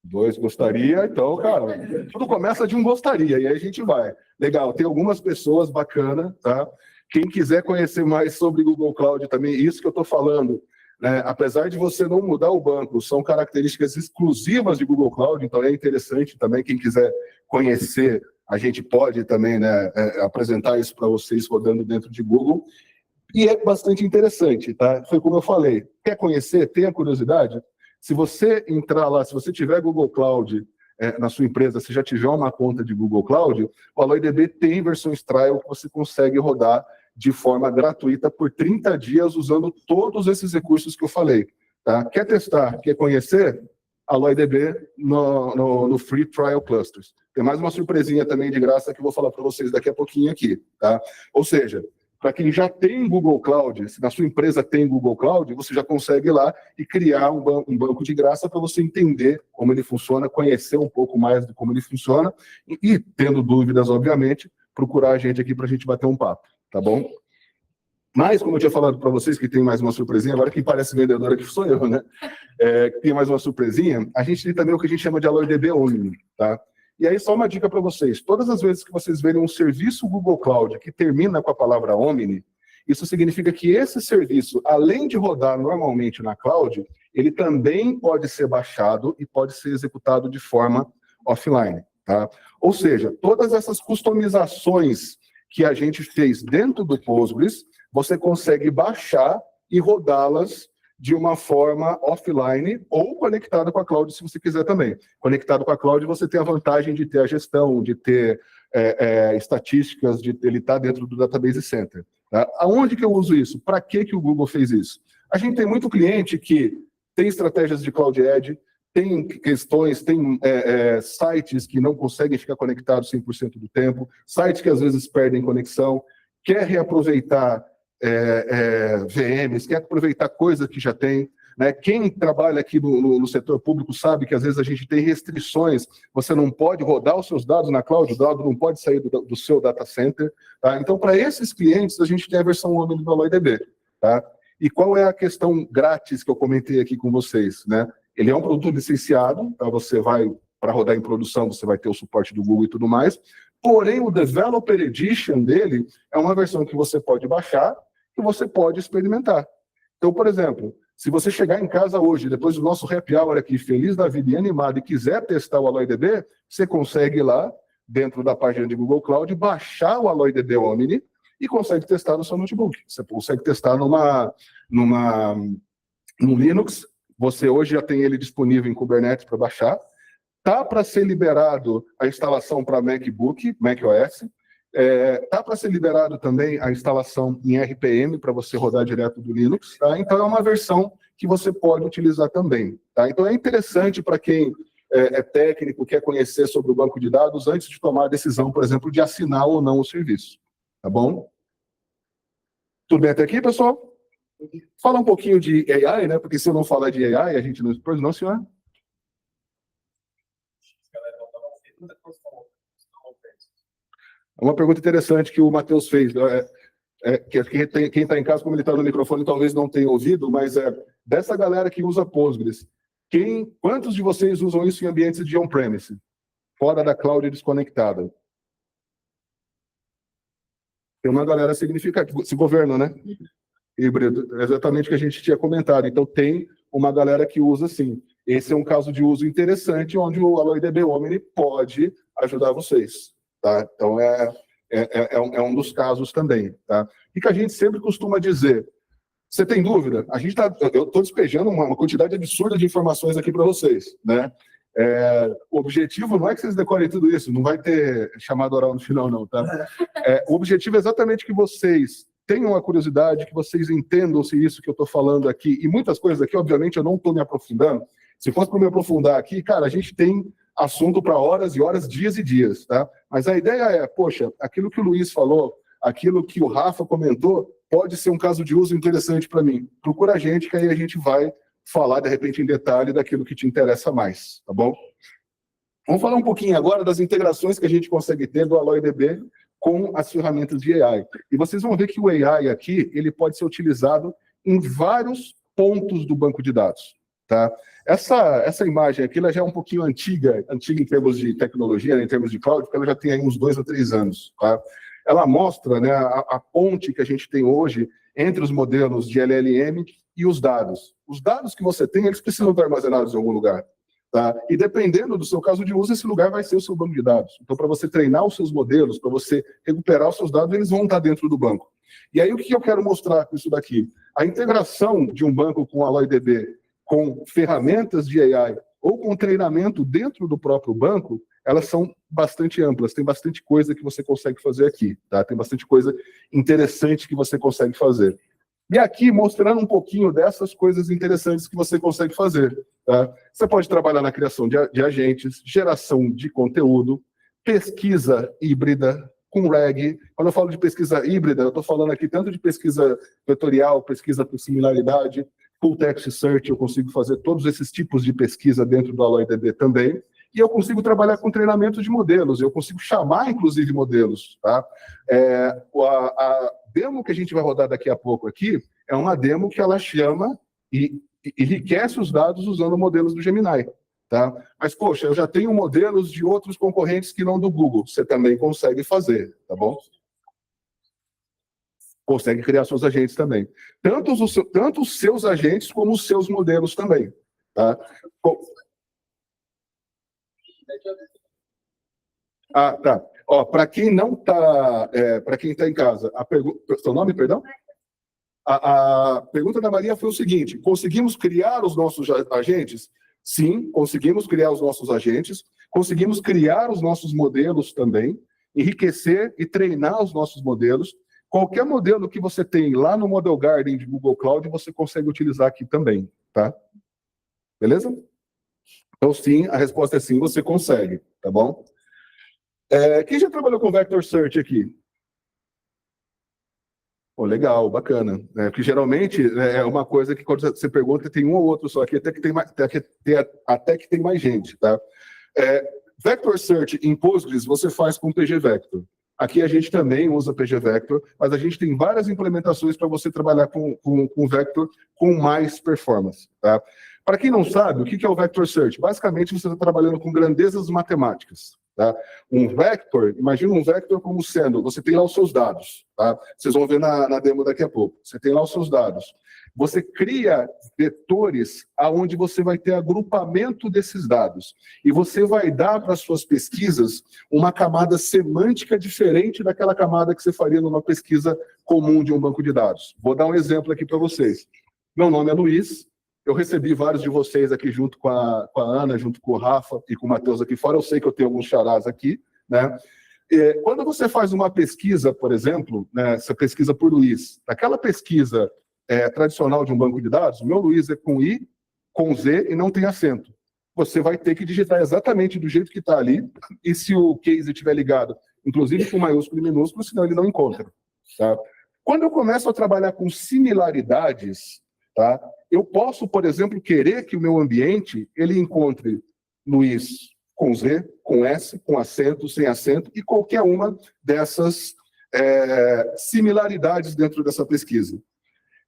2 gostaria, então, cara, tudo começa de um gostaria, e aí a gente vai. Legal, tem algumas pessoas bacanas, tá? Quem quiser conhecer mais sobre Google Cloud também, isso que eu estou falando, né? Apesar de você não mudar o banco, são características exclusivas de Google Cloud, então é interessante também, quem quiser conhecer, a gente pode também, né, apresentar isso para vocês rodando dentro de Google, e é bastante interessante, tá? Foi como eu falei, quer conhecer, tenha curiosidade, se você entrar lá, se você tiver Google Cloud na sua empresa, se já tiver uma conta de Google Cloud, o AlloyDB tem versões trial que você consegue rodar de forma gratuita por 30 dias usando todos esses recursos que eu falei. Tá? Quer testar, quer conhecer? AlloyDB no Free Trial Clusters. Tem mais uma surpresinha também de graça que eu vou falar para vocês daqui a pouquinho aqui. Tá? Ou seja, para quem já tem Google Cloud, se na sua empresa tem Google Cloud, você já consegue ir lá e criar um banco de graça para você entender como ele funciona, conhecer um pouco mais de como ele funciona e tendo dúvidas, obviamente, procurar a gente aqui para a gente bater um papo. Tá bom? Mas, como eu tinha falado para vocês, que tem mais uma surpresinha, agora quem parece vendedor aqui sou eu, né? Tem mais uma surpresinha, a gente tem também o que a gente chama de AlloyDB Omni, tá? E aí, só uma dica para vocês. Todas as vezes que vocês verem um serviço Google Cloud que termina com a palavra Omni, isso significa que esse serviço, além de rodar normalmente na cloud, ele também pode ser baixado e pode ser executado de forma offline, tá? Ou seja, todas essas customizações que a gente fez dentro do Postgres, você consegue baixar e rodá-las de uma forma offline ou conectado com a cloud, se você quiser também. Conectado com a cloud, você tem a vantagem de ter a gestão, de ter estatísticas, de ele estar dentro do Database Center. Tá? Aonde que eu uso isso? Para que o Google fez isso? A gente tem muito cliente que tem estratégias de Cloud Edge, tem questões, tem sites que não conseguem ficar conectados 100% do tempo, sites que às vezes perdem conexão, quer reaproveitar VMs, quer aproveitar coisas que já tem. Né? Quem trabalha aqui no setor público sabe que às vezes a gente tem restrições, você não pode rodar os seus dados na cloud, o dado não pode sair do seu data center. Tá? Então, para esses clientes, a gente tem a versão Omni do AlloyDB. Tá? E qual é a questão grátis que eu comentei aqui com vocês? Né? Ele é um produto licenciado, tá? Você vai, para rodar em produção, você vai ter o suporte do Google e tudo mais, porém o Developer Edition dele é uma versão que você pode baixar e você pode experimentar. Então, por exemplo, se você chegar em casa hoje, depois do nosso happy hour aqui, feliz da vida e animado, e quiser testar o AlloyDB, você consegue ir lá, dentro da página de Google Cloud, baixar o AlloyDB Omni e consegue testar no seu notebook. Você consegue testar num Linux. Você hoje já tem ele disponível em Kubernetes para baixar. Tá para ser liberado a instalação para MacBook, macOS. Tá para ser liberado também a instalação em RPM para você rodar direto do Linux. Tá? Então, é uma versão que você pode utilizar também. Tá? Então, é interessante para quem é técnico, quer conhecer sobre o banco de dados antes de tomar a decisão, por exemplo, de assinar ou não o serviço. Tá bom? Tudo bem até aqui, pessoal? Fala um pouquinho de AI, né? Porque se eu não falar de AI, a gente não... Pois não, senhor? É uma pergunta interessante que o Matheus fez. Quem está em casa, como ele está no microfone, talvez não tenha ouvido, mas dessa galera que usa Postgres, quantos de vocês usam isso em ambientes de on-premise? Fora da cloud desconectada? Tem uma galera significativa. Esse governo, né? Híbrido, exatamente o que a gente tinha comentado. Então, tem uma galera que usa sim. Esse é um caso de uso interessante, onde o AlloyDB Omni pode ajudar vocês. Tá? Então, é um dos casos também. Tá? E que a gente sempre costuma dizer, você tem dúvida? Eu estou despejando uma quantidade absurda de informações aqui para vocês. Né? O objetivo não é que vocês decorem tudo isso, não vai ter chamada oral no final, não. Tá? O objetivo é exatamente que vocês tenham a curiosidade, que vocês entendam se isso que eu estou falando aqui, e muitas coisas aqui, obviamente, eu não estou me aprofundando. Se fosse para me aprofundar aqui, cara, a gente tem assunto para horas e horas, dias e dias, tá? Mas a ideia é, poxa, aquilo que o Luiz falou, aquilo que o Rafa comentou, pode ser um caso de uso interessante para mim. Procura a gente, que aí a gente vai falar, de repente, em detalhe daquilo que te interessa mais, tá bom? Vamos falar um pouquinho agora das integrações que a gente consegue ter do AlloyDB com as ferramentas de AI. E vocês vão ver que o AI aqui, ele pode ser utilizado em vários pontos do banco de dados, tá? Essa imagem aqui, ela já é um pouquinho antiga em termos de tecnologia, né, em termos de cloud, porque ela já tem aí uns 2 a 3 anos, tá? Ela mostra, né, a ponte que a gente tem hoje entre os modelos de LLM e os dados. Os dados que você tem, eles precisam estar armazenados em algum lugar, tá? E dependendo do seu caso de uso, esse lugar vai ser o seu banco de dados. Então, para você treinar os seus modelos, para você recuperar os seus dados, eles vão estar dentro do banco. E aí, o que eu quero mostrar com isso daqui? A integração de um banco com o AlloyDB com ferramentas de AI ou com treinamento dentro do próprio banco, elas são bastante amplas, tem bastante coisa que você consegue fazer aqui, tá? Tem bastante coisa interessante que você consegue fazer. E aqui, mostrando um pouquinho dessas coisas interessantes que você consegue fazer, tá? Você pode trabalhar na criação de agentes, geração de conteúdo, pesquisa híbrida com RAG. Quando eu falo de pesquisa híbrida, eu estou falando aqui tanto de pesquisa vetorial, pesquisa por similaridade, full text search, eu consigo fazer todos esses tipos de pesquisa dentro do AlloyDB também. E eu consigo trabalhar com treinamento de modelos, eu consigo chamar, inclusive, modelos, tá? A demo que a gente vai rodar daqui a pouco aqui é uma demo que ela chama e enriquece os dados usando modelos do Gemini, tá? Mas, poxa, eu já tenho modelos de outros concorrentes que não do Google, você também consegue fazer, tá bom? Consegue criar seus agentes também. Tanto os seus agentes como os seus modelos também, tá? Ah, tá. Ó, para quem não está, para quem está em casa, seu nome, perdão? A pergunta da Maria foi o seguinte: conseguimos criar os nossos agentes? Sim, conseguimos criar os nossos agentes, conseguimos criar os nossos modelos também, enriquecer e treinar os nossos modelos. Qualquer modelo que você tem lá no Model Garden de Google Cloud, você consegue utilizar aqui também, tá? Beleza? Então, sim, a resposta é sim, você consegue, tá bom? Quem já trabalhou com Vector Search aqui? Pô, legal, bacana. Porque geralmente é uma coisa que quando você pergunta, tem um ou outro só aqui, até que tem mais gente, tá? Vector Search em Postgres você faz com PG Vector. Aqui a gente também usa PG Vector, mas a gente tem várias implementações para você trabalhar com Vector com mais performance, tá? Para quem não sabe, o que é o Vector Search? Basicamente, você está trabalhando com grandezas matemáticas, tá? Um vector, imagina um vector como sendo, você tem lá os seus dados, tá? Vocês vão ver na demo daqui a pouco. Você tem lá os seus dados. Você cria vetores aonde você vai ter agrupamento desses dados. E você vai dar para as suas pesquisas uma camada semântica diferente daquela camada que você faria numa pesquisa comum de um banco de dados. Vou dar um exemplo aqui para vocês. Meu nome é Luiz. Eu recebi vários de vocês aqui junto com a Ana, junto com o Rafa e com o Matheus aqui fora. Eu sei que eu tenho alguns charás aqui, né? Quando você faz uma pesquisa, por exemplo, né, essa pesquisa por Luiz, aquela pesquisa tradicional de um banco de dados, o meu Luiz é com I, com Z e não tem acento. Você vai ter que digitar exatamente do jeito que está ali, e se o case estiver ligado, inclusive com maiúsculo e minúsculo, senão ele não encontra, tá? Quando eu começo a trabalhar com similaridades, tá? Eu posso, por exemplo, querer que o meu ambiente ele encontre Luiz com Z, com S, com acento, sem acento, e qualquer uma dessas similaridades dentro dessa pesquisa.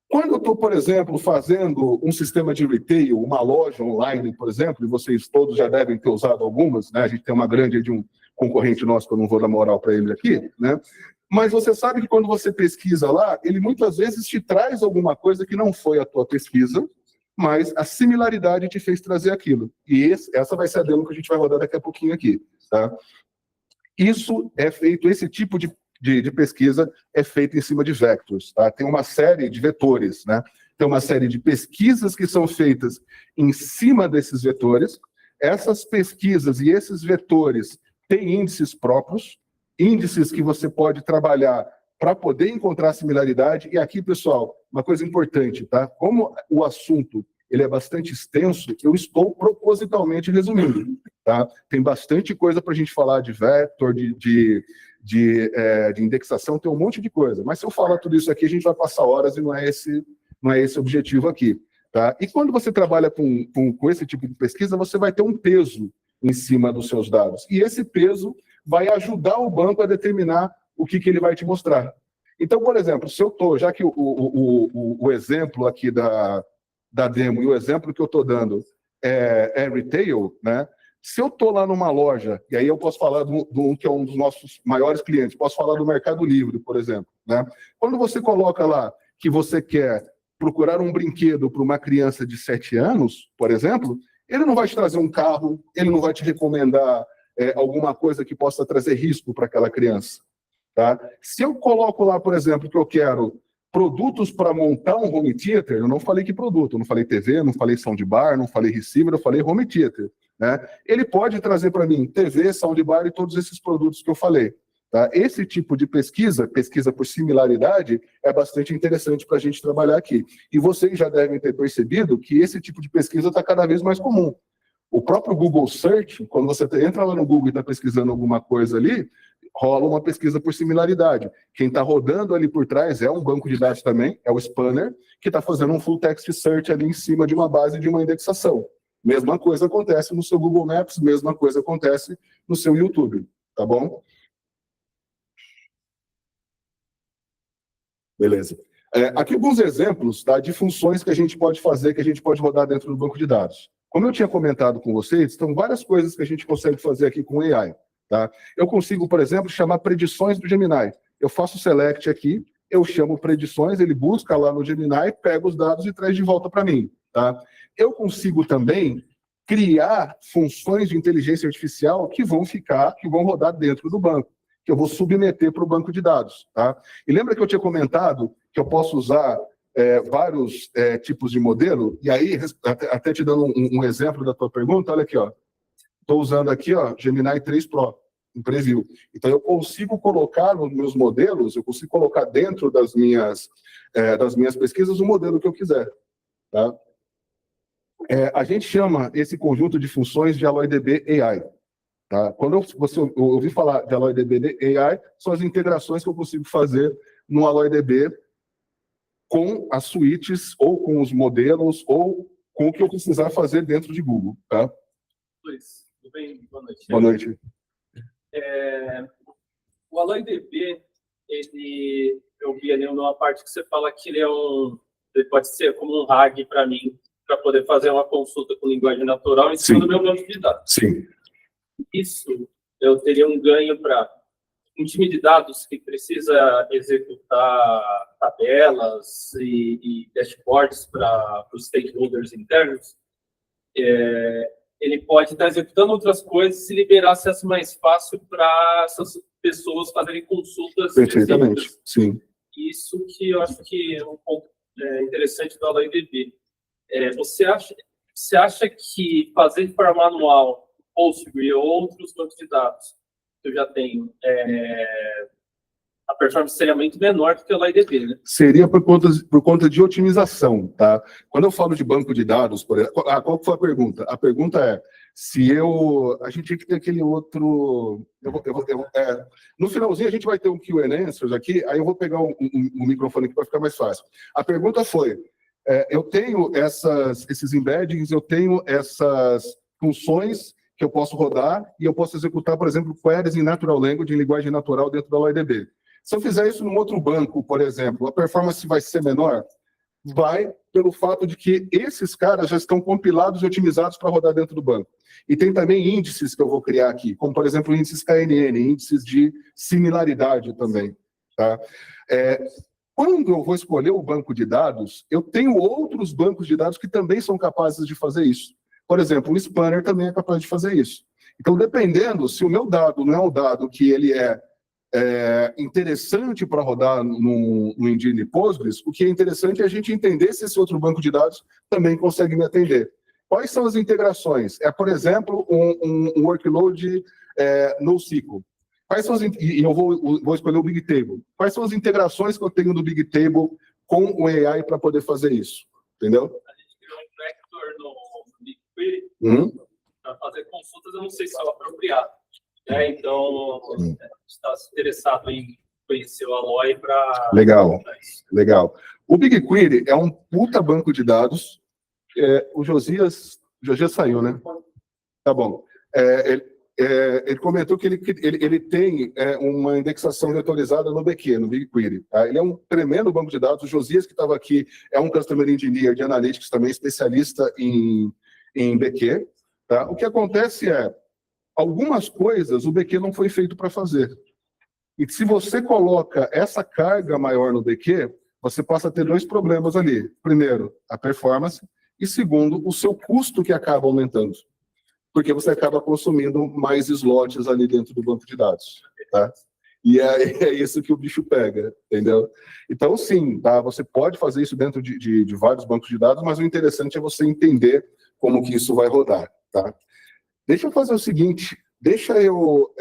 Quando eu estou, por exemplo, fazendo um sistema de retail, uma loja online, por exemplo, e vocês todos já devem ter usado algumas, né? A gente tem uma grande de um concorrente nosso, que eu não vou dar moral para ele aqui, né? Mas você sabe que quando você pesquisa lá, ele muitas vezes te traz alguma coisa que não foi a tua pesquisa, mas a similaridade te fez trazer aquilo. E essa vai ser a demo que a gente vai rodar daqui a pouquinho aqui, tá? Isso é feito, esse tipo de pesquisa é feita em cima de vectors, tá? Tem uma série de vetores, né? Tem uma série de pesquisas que são feitas em cima desses vetores. Essas pesquisas e esses vetores têm índices próprios, índices que você pode trabalhar para poder encontrar similaridade. E aqui, pessoal, uma coisa importante, tá? Como o assunto ele é bastante extenso, eu estou propositalmente resumindo, tá? Tem bastante coisa para a gente falar de vector, de indexação, tem um monte de coisa. Mas se eu falar tudo isso aqui, a gente vai passar horas e não é esse o objetivo aqui, tá? E quando você trabalha com esse tipo de pesquisa, você vai ter um peso em cima dos seus dados. E esse peso vai ajudar o banco a determinar o que ele vai te mostrar. Então, por exemplo, se eu estou, já que o exemplo aqui da demo e o exemplo que eu estou dando é retail, né? Se eu estou lá numa loja, e aí eu posso falar do que é um dos nossos maiores clientes, posso falar do Mercado Livre, por exemplo, né? Quando você coloca lá que você quer procurar um brinquedo para uma criança de 7 anos, por exemplo, ele não vai te trazer um carro, ele não vai te recomendar alguma coisa que possa trazer risco para aquela criança. Tá? Se eu coloco lá, por exemplo, que eu quero produtos para montar um home theater, eu não falei que produto, eu não falei TV, não falei soundbar, não falei receiver, eu falei home theater. Né? Ele pode trazer para mim TV, soundbar e todos esses produtos que eu falei. Tá? Esse tipo de pesquisa por similaridade, é bastante interessante para a gente trabalhar aqui. E vocês já devem ter percebido que esse tipo de pesquisa está cada vez mais comum. O próprio Google Search, quando você entra lá no Google e está pesquisando alguma coisa ali, rola uma pesquisa por similaridade. Quem está rodando ali por trás é um banco de dados também, é o Spanner, que está fazendo um full text search ali em cima de uma base de uma indexação. Mesma coisa acontece no seu Google Maps, mesma coisa acontece no seu YouTube, tá bom? Beleza. Aqui alguns exemplos, tá, de funções que a gente pode fazer, que a gente pode rodar dentro do banco de dados. Como eu tinha comentado com vocês, estão várias coisas que a gente consegue fazer aqui com AI. Tá? Eu consigo, por exemplo, chamar predições do Gemini. Eu faço select aqui, eu chamo predições, ele busca lá no Gemini, pega os dados e traz de volta para mim. Tá? Eu consigo também criar funções de inteligência artificial que vão rodar dentro do banco, que eu vou submeter para o banco de dados. Tá? E lembra que eu tinha comentado que eu posso usar vários tipos de modelo? E aí, até te dando um exemplo da tua pergunta, olha aqui, ó. Estou usando aqui, ó, Gemini 3 Pro, em preview. Então, eu consigo colocar nos meus modelos, eu consigo colocar dentro das minhas pesquisas o modelo que eu quiser. Tá? A gente chama esse conjunto de funções de AlloyDB AI. Tá? Quando você ouvir falar de AlloyDB AI, são as integrações que eu consigo fazer no AlloyDB com as suítes, ou com os modelos, ou com o que eu precisar fazer dentro de Google. Tá? Luiz, tudo bem? Boa noite. Boa noite. O AlloyDB, eu vi ali numa parte que você fala que ele pode ser como um RAG para mim, para poder fazer uma consulta com linguagem natural em cima do meu banco de dados. Sim. Isso, eu teria um ganho para um time de dados que precisa executar tabelas e dashboards para os stakeholders internos. Ele pode estar executando outras coisas e liberar acesso mais fácil para essas pessoas fazerem consultas. Perfeitamente, sim. Isso que eu acho que é um ponto interessante do AlloyDB. Você acha que fazer de forma manual Postgre ou outros bancos de dados que eu já tenho, a performance seria muito menor do que o AlloyDB, né? Seria por conta de otimização, tá? Quando eu falo de banco de dados, por exemplo, qual foi a pergunta? A pergunta é, a gente tinha que ter aquele outro... no finalzinho a gente vai ter um Q&A answers aqui, aí eu vou pegar um microfone aqui para ficar mais fácil. A pergunta foi, eu tenho esses embeddings, eu tenho essas funções que eu posso rodar e eu posso executar, por exemplo, queries em natural language, em linguagem natural dentro do AlloyDB. Se eu fizer isso num outro banco, por exemplo, a performance vai ser menor? Vai, pelo fato de que esses caras já estão compilados e otimizados para rodar dentro do banco. E tem também índices que eu vou criar aqui, como, por exemplo, índices KNN, índices de similaridade também. Tá? Quando eu vou escolher o banco de dados, eu tenho outros bancos de dados que também são capazes de fazer isso. Por exemplo, o Spanner também é capaz de fazer isso. Então, dependendo, se o meu dado não é um dado que ele é interessante para rodar no engine Postgres, o que é interessante é a gente entender se esse outro banco de dados também consegue me atender. Quais são as integrações? Por exemplo, um workload NoSQL. Quais são e eu vou escolher o Big Table. Quais são as integrações que eu tenho do Big Table com o AI para poder fazer isso? Entendeu? A gente criou um vector no BigQuery para fazer consultas, eu não sei se é o apropriado. Né? Então, a gente está interessado em conhecer o Alloy para... Legal, legal. O BigQuery é um puta banco de dados. O Josias saiu, né? Tá bom. Ele comentou que ele tem uma indexação vetorizada no BQ, no BigQuery. Tá? Ele é um tremendo banco de dados. O Josias, que estava aqui, é um Customer Engineer de Analytics, também especialista em BQ. Tá? O que acontece algumas coisas o BQ não foi feito para fazer. E se você coloca essa carga maior no BQ, você passa a ter dois problemas ali. Primeiro, a performance. E segundo, o seu custo que acaba aumentando. Porque você acaba consumindo mais slots ali dentro do banco de dados. Tá? E é isso que o bicho pega, entendeu? Então, sim, tá? Você pode fazer isso dentro de vários bancos de dados, mas o interessante é você entender como que isso vai rodar. Tá? Deixa eu fazer o seguinte, deixa eu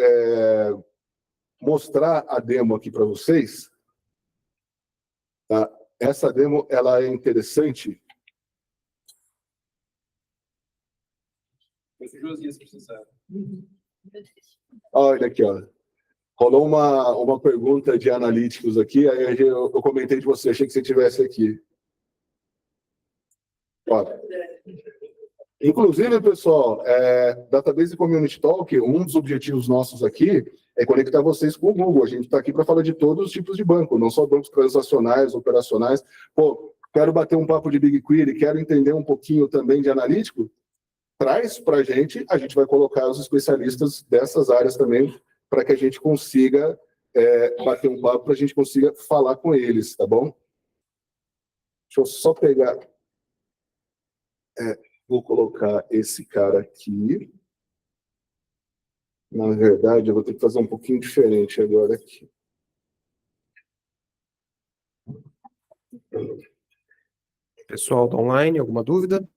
mostrar a demo aqui para vocês. Tá? Essa demo ela é interessante. Olha aqui, ó. Rolou uma pergunta de analíticos aqui, aí eu comentei de você, achei que você estivesse aqui. Ó. Inclusive, pessoal, Database Community Talk, um dos objetivos nossos aqui é conectar vocês com o Google. A gente está aqui para falar de todos os tipos de banco, não só bancos transacionais, operacionais. Pô, quero bater um papo de BigQuery, quero entender um pouquinho também de analítico. Traz para a gente vai colocar os especialistas dessas áreas também, para que a gente consiga bater um papo, para a gente consiga falar com eles, tá bom? Deixa eu só pegar... Vou colocar esse cara aqui. Na verdade, eu vou ter que fazer um pouquinho diferente agora aqui. Pessoal do online, alguma dúvida?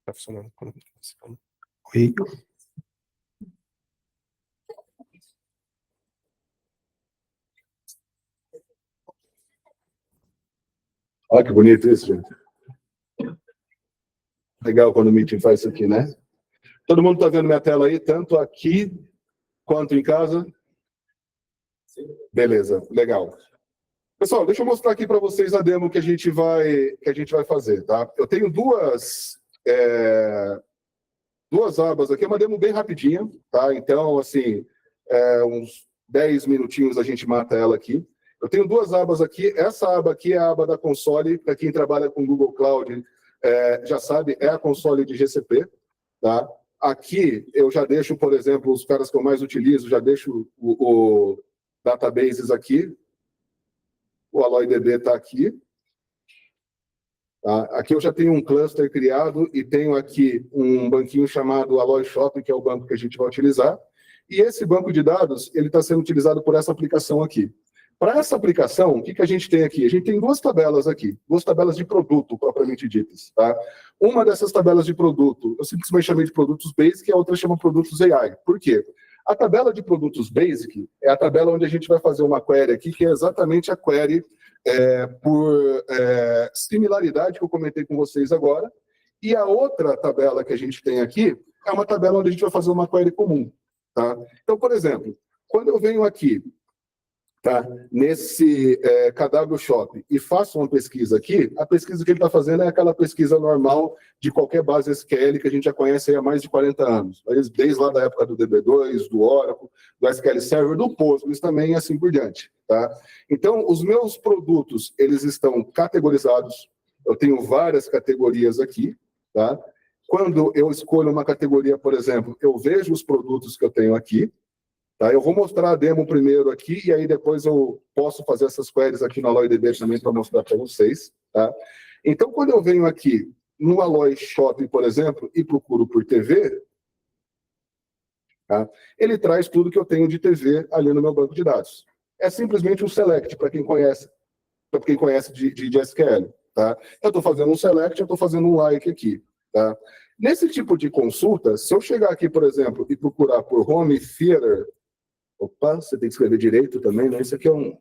Tá funcionando. Oi. Olha que bonito isso, gente. Legal quando o Meeting faz isso aqui, né? Todo mundo está vendo minha tela aí, tanto aqui quanto em casa? Beleza, legal. Pessoal, deixa eu mostrar aqui para vocês a demo que a gente vai fazer, tá? Eu tenho duas abas aqui, é uma demo bem rapidinha, tá? Então, assim, uns 10 minutinhos a gente mata ela aqui. Eu tenho duas abas aqui. Essa aba aqui é a aba da console, para quem trabalha com Google Cloud, já sabe, é a console de GCP, tá? Aqui eu já deixo, por exemplo, os caras que eu mais utilizo, já deixo o databases aqui. O AlloyDB está aqui. Tá? Aqui eu já tenho um cluster criado e tenho aqui um banquinho chamado Alloy Shop, que é o banco que a gente vai utilizar. E esse banco de dados, ele está sendo utilizado por essa aplicação aqui. Para essa aplicação, o que a gente tem aqui? A gente tem duas tabelas aqui, duas tabelas de produto, propriamente ditas. Tá? Uma dessas tabelas de produto, eu simplesmente chamei de produtos basic, e a outra chama produtos AI. Por quê? A tabela de produtos basic é a tabela onde a gente vai fazer uma query aqui, que é exatamente a query por similaridade que eu comentei com vocês agora. E a outra tabela que a gente tem aqui é uma tabela onde a gente vai fazer uma query comum. Tá? Então, por exemplo, quando eu venho aqui, tá, nesse KW Shop e faço uma pesquisa aqui, a pesquisa que ele está fazendo é aquela pesquisa normal de qualquer base SQL que a gente já conhece há mais de 40 anos. Desde lá da época do DB2, do Oracle, do SQL Server, do Postgres também e assim por diante. Tá? Então, os meus produtos, eles estão categorizados. Eu tenho várias categorias aqui. Tá? Quando eu escolho uma categoria, por exemplo, eu vejo os produtos que eu tenho aqui. Tá? Eu vou mostrar a demo primeiro aqui, e aí depois eu posso fazer essas queries aqui no AlloyDB também para mostrar para vocês. Tá? Então, quando eu venho aqui no Alloy Shop, por exemplo, e procuro por TV, Tá? Ele traz tudo que eu tenho de TV ali no meu banco de dados. É simplesmente um select, para quem conhece de SQL. Tá? Eu estou fazendo um select, eu estou fazendo um like aqui. Tá? Nesse tipo de consulta, se eu chegar aqui, por exemplo, e procurar por Home Theater, opa, você tem que escrever direito também, né? Isso aqui é um...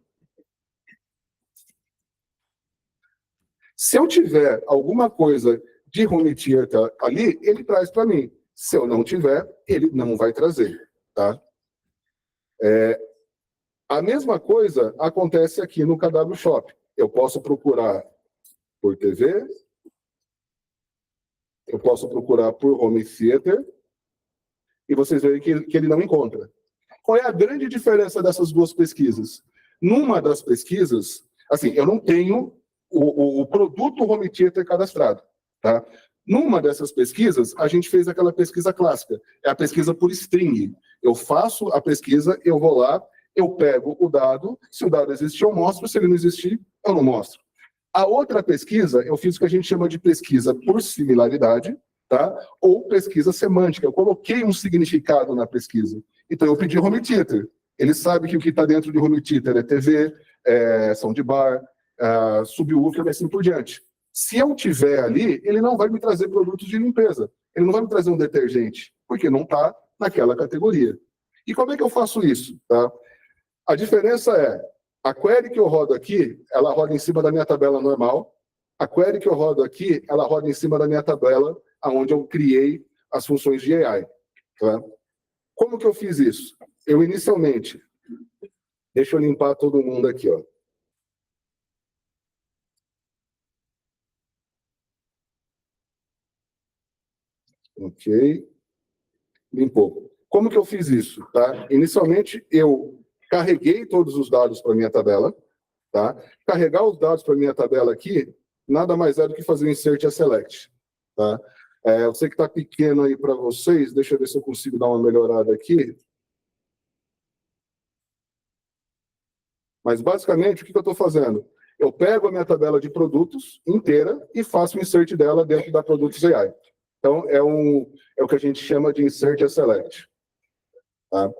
Se eu tiver alguma coisa de Home Theater ali, ele traz para mim. Se eu não tiver, ele não vai trazer. Tá? A mesma coisa acontece aqui no KW Shop. Eu posso procurar por TV, eu posso procurar por Home Theater, e vocês veem que ele não encontra. Qual é a grande diferença dessas duas pesquisas? Numa das pesquisas, assim, eu não tenho o produto Home Theater cadastrado. Tá? Numa dessas pesquisas, a gente fez aquela pesquisa clássica, é a pesquisa por string. Eu faço a pesquisa, eu vou lá, eu pego o dado, se o dado existir, eu mostro, se ele não existir, eu não mostro. A outra pesquisa, eu fiz o que a gente chama de pesquisa por similaridade, tá? Ou pesquisa semântica. Eu coloquei um significado na pesquisa. Então, eu pedi Home Theater. Ele sabe que o que está dentro de Home Theater é TV, soundbar, subwoofer e assim por diante. Se eu tiver ali, ele não vai me trazer produtos de limpeza. Ele não vai me trazer um detergente, porque não está naquela categoria. E como é que eu faço isso? Tá? A diferença é, a query que eu rodo aqui, ela roda em cima da minha tabela normal. A query que eu rodo aqui, ela roda em cima da minha tabela, onde eu criei as funções de AI. Tá? Como que eu fiz isso? Eu inicialmente, deixa eu limpar todo mundo aqui, ó. Ok. Limpou. Como que eu fiz isso? Tá? Inicialmente, eu carreguei todos os dados para a minha tabela. Tá? Carregar os dados para a minha tabela aqui, nada mais é do que fazer o insert e select. Tá? Eu sei que está pequeno aí para vocês, deixa eu ver se eu consigo dar uma melhorada aqui. Mas, basicamente, o que eu estou fazendo? Eu pego a minha tabela de produtos inteira e faço o insert dela dentro da Produtos AI. Então, é o que a gente chama de insert e select. Tá?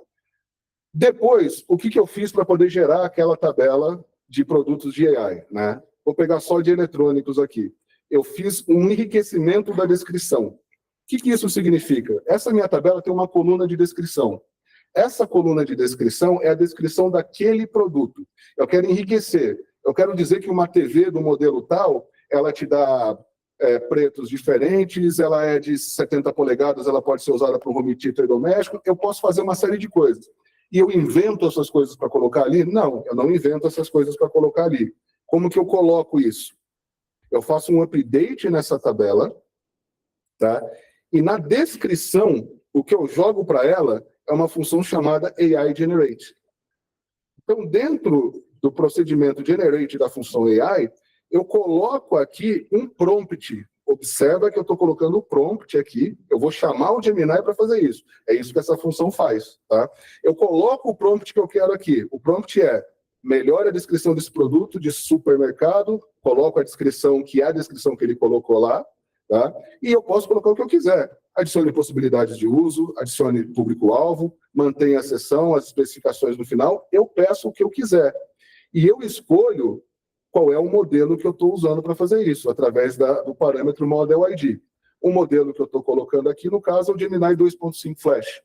Depois, o que eu fiz para poder gerar aquela tabela de produtos de AI? Né? Vou pegar só de eletrônicos aqui. Eu fiz um enriquecimento da descrição. O que isso significa? Essa minha tabela tem uma coluna de descrição. Essa coluna de descrição é a descrição daquele produto. Eu quero enriquecer. Eu quero dizer que uma TV do modelo tal, ela te dá pretos diferentes, ela é de 70 polegadas, ela pode ser usada para um home theater doméstico. Eu posso fazer uma série de coisas. E eu invento essas coisas para colocar ali? Não, eu não invento essas coisas para colocar ali. Como que eu coloco isso? Eu faço um update nessa tabela, tá? E na descrição, o que eu jogo para ela é uma função chamada AI Generate. Então, dentro do procedimento Generate da função AI, eu coloco aqui um prompt. Observa que eu estou colocando o prompt aqui. Eu vou chamar o Gemini para fazer isso. É isso que essa função faz. Tá? Eu coloco o prompt que eu quero aqui. O prompt é: melhore a descrição desse produto de supermercado. Coloco a descrição que é a descrição que ele colocou lá. Tá? E eu posso colocar o que eu quiser. Adicione possibilidades de uso, adicione público-alvo, mantenha a seção, as especificações no final. Eu peço o que eu quiser. E eu escolho qual é o modelo que eu estou usando para fazer isso, através do parâmetro Model ID. O modelo que eu estou colocando aqui, no caso, é o Gemini 2.5 Flash.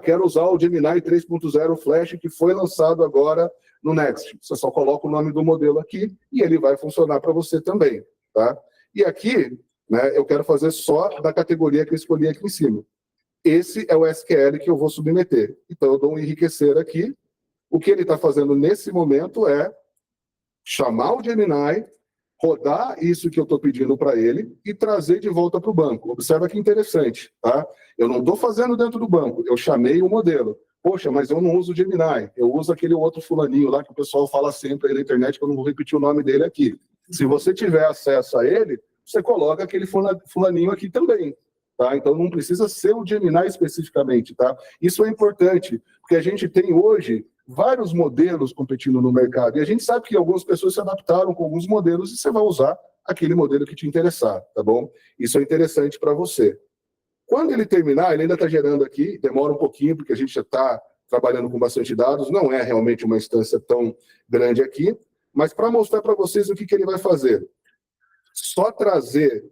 Quero usar o Gemini 3.0 Flash, que foi lançado agora no Next. Você só coloca o nome do modelo aqui e ele vai funcionar para você também. Tá? E aqui, né, eu quero fazer só da categoria que eu escolhi aqui em cima. Esse é o SQL que eu vou submeter. Então, eu dou um enriquecer aqui. O que ele está fazendo nesse momento é chamar o Gemini, rodar isso que eu estou pedindo para ele e trazer de volta para o banco. Observa que interessante, tá? Eu não estou fazendo dentro do banco, eu chamei o modelo. Poxa, mas eu não uso o Gemini, eu uso aquele outro fulaninho lá que o pessoal fala sempre aí na internet, que eu não vou repetir o nome dele aqui. Se você tiver acesso a ele, você coloca aquele fulaninho aqui também. Tá? Então, não precisa ser o Gemini especificamente. Tá? Isso é importante, porque a gente tem hoje vários modelos competindo no mercado. E a gente sabe que algumas pessoas se adaptaram com alguns modelos e você vai usar aquele modelo que te interessar, tá bom? Isso é interessante para você. Quando ele terminar, ele ainda está gerando aqui, demora um pouquinho, porque a gente já está trabalhando com bastante dados, não é realmente uma instância tão grande aqui, mas para mostrar para vocês o que ele vai fazer. Só trazer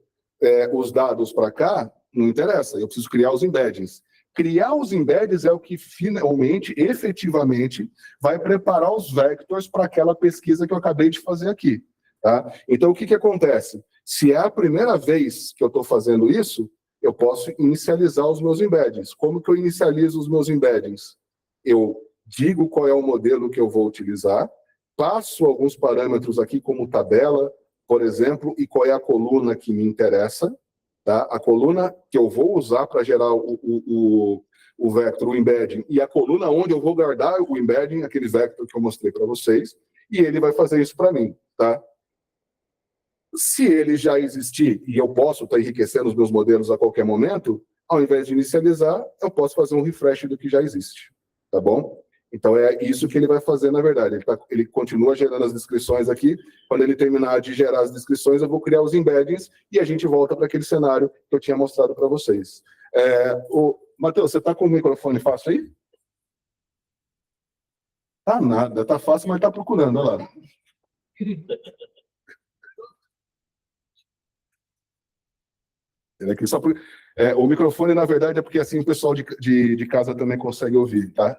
os dados para cá não interessa, eu preciso criar os embeddings. Criar os embeddings é o que finalmente, efetivamente, vai preparar os vectors para aquela pesquisa que eu acabei de fazer aqui. Tá? Então, o que acontece? Se é a primeira vez que eu estou fazendo isso, eu posso inicializar os meus embeddings. Como que eu inicializo os meus embeddings? Eu digo qual é o modelo que eu vou utilizar, passo alguns parâmetros aqui, como tabela, por exemplo, e qual é a coluna que me interessa. Tá? A coluna que eu vou usar para gerar o vector, o embedding, e a coluna onde eu vou guardar o embedding, aquele vector que eu mostrei para vocês, e ele vai fazer isso para mim. Tá? Se ele já existir e eu posso estar enriquecendo os meus modelos a qualquer momento, ao invés de inicializar, eu posso fazer um refresh do que já existe. Tá bom? Então é isso que ele vai fazer, na verdade. Ele continua gerando as descrições aqui. Quando ele terminar de gerar as descrições, eu vou criar os embeddings e a gente volta para aquele cenário que eu tinha mostrado para vocês. Matheus, você está com o microfone fácil aí? Tá nada, tá fácil, mas tá procurando, olha lá. Aqui só por... o microfone, na verdade, é porque assim o pessoal de casa também consegue ouvir, tá?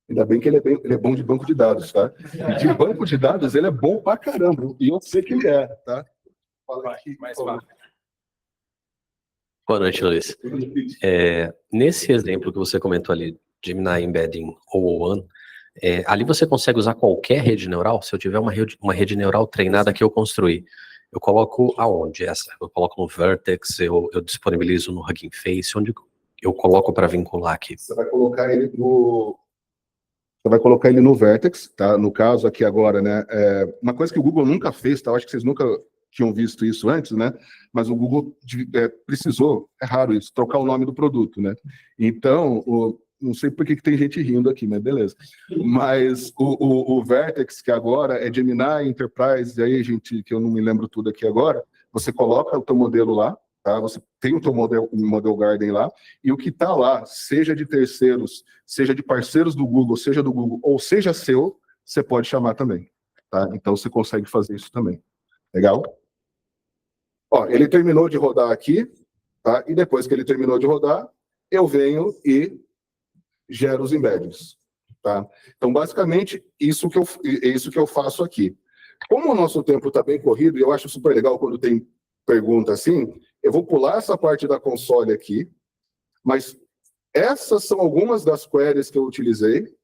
Ainda bem que ele é bom de banco de dados, tá? E de banco de dados, ele é bom pra caramba. E eu sei que ele é, tá? Fala aqui, Mais por favor. fácil. Boa noite, Luiz. Nesse exemplo que você comentou ali, Gemini Embedding O01, ali você consegue usar qualquer rede neural? Se eu tiver uma rede neural treinada que eu construí, eu coloco aonde essa? Eu coloco no Vertex, eu disponibilizo no Hugging Face, onde eu coloco para vincular aqui? Você vai colocar ele no Vertex, tá? No caso aqui agora, né? Uma coisa que o Google nunca fez, tá? Eu acho que vocês nunca tinham visto isso antes, né? Mas o Google precisou, é raro isso, trocar o nome do produto, né? Então, não sei por que tem gente rindo aqui, mas beleza. Mas o Vertex, que agora é Gemini Enterprise Agent, que eu não me lembro tudo aqui agora, você coloca o teu modelo lá, tá? Você tem o teu model Garden lá, e o que está lá, seja de terceiros, seja de parceiros do Google, seja do Google, ou seja seu, você pode chamar também, tá? Então você consegue fazer isso também. Legal? Ó, ele terminou de rodar aqui, tá? E depois que ele terminou de rodar, eu venho e gero os embeddings, tá? Então, basicamente, isso que eu faço aqui. Como o nosso tempo está bem corrido, e eu acho super legal quando tem pergunta assim, eu vou pular essa parte da console aqui, mas essas são algumas das queries que eu utilizei,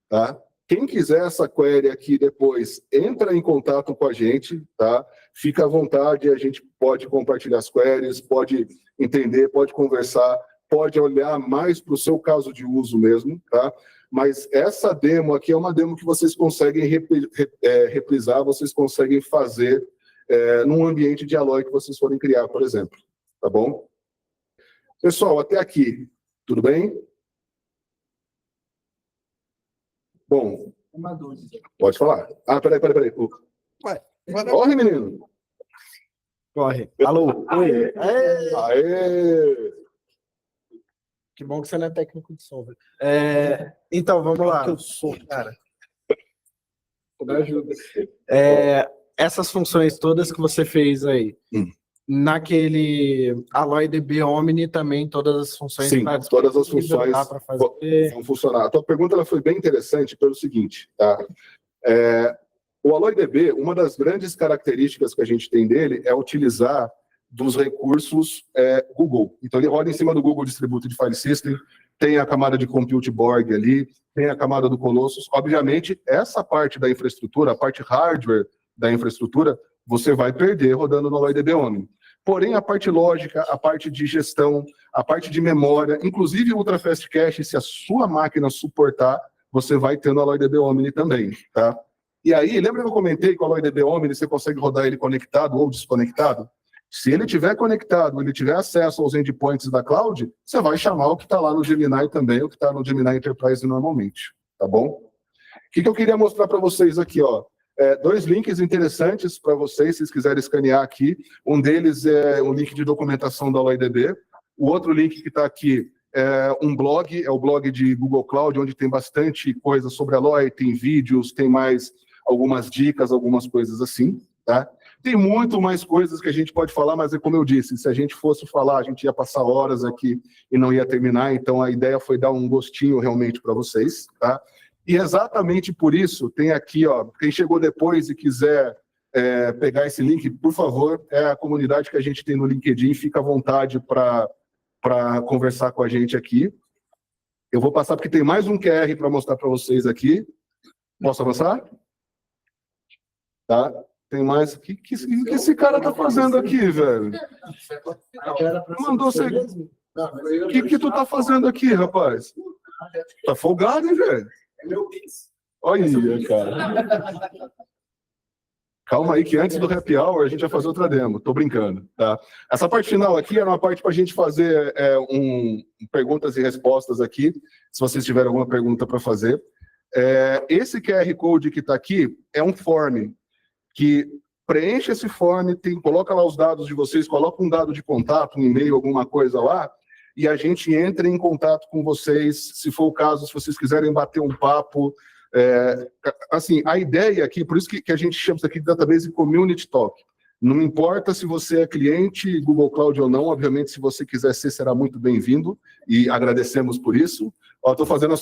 tá? Quem quiser essa query aqui depois, entra em contato com a gente, tá? Fica à vontade, a gente pode compartilhar as queries, pode entender, pode conversar, pode olhar mais para o seu caso de uso mesmo, tá? Mas essa demo aqui é uma demo que vocês conseguem reprisar, vocês conseguem fazer num ambiente de Alloy que vocês forem criar, por exemplo, tá bom? Pessoal, até aqui, tudo bem? Bom, Uma dúvida. pode falar. Ah, peraí. Corre, menino. Corre. Alô? Oi. Aê! Que bom que você não é técnico de som. Então, vamos lá. Que eu sou, cara. Me ajuda. Essas funções todas que você fez aí, naquele Alloy DB Omni também, todas as funções... Sim, todas as funções dá pra fazer. vão funcionar. A tua pergunta ela foi bem interessante pelo seguinte, tá? O Alloy DB, uma das grandes características que a gente tem dele é utilizar dos recursos Google. Então, ele roda em cima do Google Distributed File System, tem a camada de Compute Borg ali, tem a camada do Colossus. Obviamente, essa parte da infraestrutura, a parte hardware da infraestrutura, você vai perder rodando no Alloy DB Omni. Porém, a parte lógica, a parte de gestão, a parte de memória, inclusive o Ultra Fast Cache, se a sua máquina suportar, você vai ter no Alloy DB Omni também, tá? E aí, lembra que eu comentei que o Alloy DB Omni você consegue rodar ele conectado ou desconectado? Se ele estiver conectado, ele tiver acesso aos endpoints da cloud, você vai chamar o que está lá no Gemini também, o que está no Gemini Enterprise normalmente, tá bom? que eu queria mostrar para vocês aqui, ó? Dois links interessantes para vocês, se vocês quiserem escanear aqui. Um deles é um link de documentação da AlloyDB. O outro link que está aqui é um blog, é o blog de Google Cloud, onde tem bastante coisa sobre a Alloy, tem vídeos, tem mais algumas dicas, algumas coisas assim, tá? Tem muito mais coisas que a gente pode falar, mas é como eu disse, se a gente fosse falar, a gente ia passar horas aqui e não ia terminar, então a ideia foi dar um gostinho realmente para vocês, tá? E exatamente por isso, tem aqui, ó, quem chegou depois e quiser pegar esse link, por favor, é a comunidade que a gente tem no LinkedIn, fica à vontade para conversar com a gente aqui. Eu vou passar porque tem mais um QR para mostrar para vocês aqui. Posso avançar? Tá? Tem mais. O que esse cara tá fazendo aqui, velho? Mandou você. O que tu tá fazendo aqui, rapaz? Tá folgado, hein, velho? É meu Pix. Olha, cara. Calma aí, que antes do happy hour a gente vai fazer outra demo. Tô brincando, tá? Essa parte final aqui era uma parte para a gente fazer perguntas e respostas aqui, se vocês tiverem alguma pergunta para fazer. Esse QR Code que está aqui é um form que preenche esse form, coloca lá os dados de vocês, coloca um dado de contato, um e-mail, alguma coisa lá, e a gente entra em contato com vocês, se for o caso, se vocês quiserem bater um papo. Assim, a ideia aqui, por isso que a gente chama isso aqui de Database Community Talk. Não importa se você é cliente Google Cloud ou não, obviamente, se você quiser ser, será muito bem-vindo, e agradecemos por isso. Estou fazendo as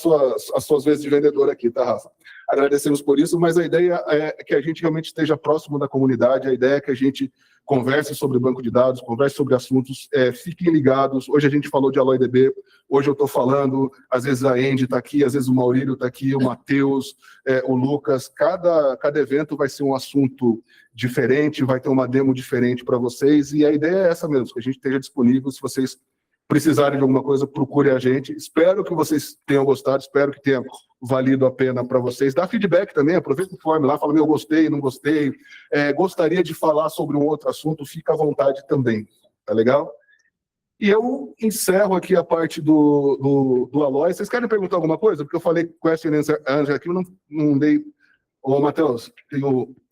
suas vezes de vendedor aqui, tá, Rafa? Agradecemos por isso, mas a ideia é que a gente realmente esteja próximo da comunidade, a ideia é que a gente converse sobre banco de dados, converse sobre assuntos, fiquem ligados. Hoje a gente falou de AlloyDB, hoje eu estou falando, às vezes a Andy está aqui, às vezes o Maurílio está aqui, o Matheus, o Lucas. Cada evento vai ser um assunto diferente, vai ter uma demo diferente para vocês, e a ideia é essa mesmo, que a gente esteja disponível. Se vocês precisarem de alguma coisa, procure a gente. Espero que vocês tenham gostado, espero que tenha valido a pena para vocês. Dá feedback também, aproveita o form lá, fala, meu, gostei, não gostei, gostaria de falar sobre um outro assunto, fica à vontade também, tá legal? E eu encerro aqui a parte do Alloy. Vocês querem perguntar alguma coisa? Porque eu falei question and answer aqui, eu não dei... Ô, Matheus,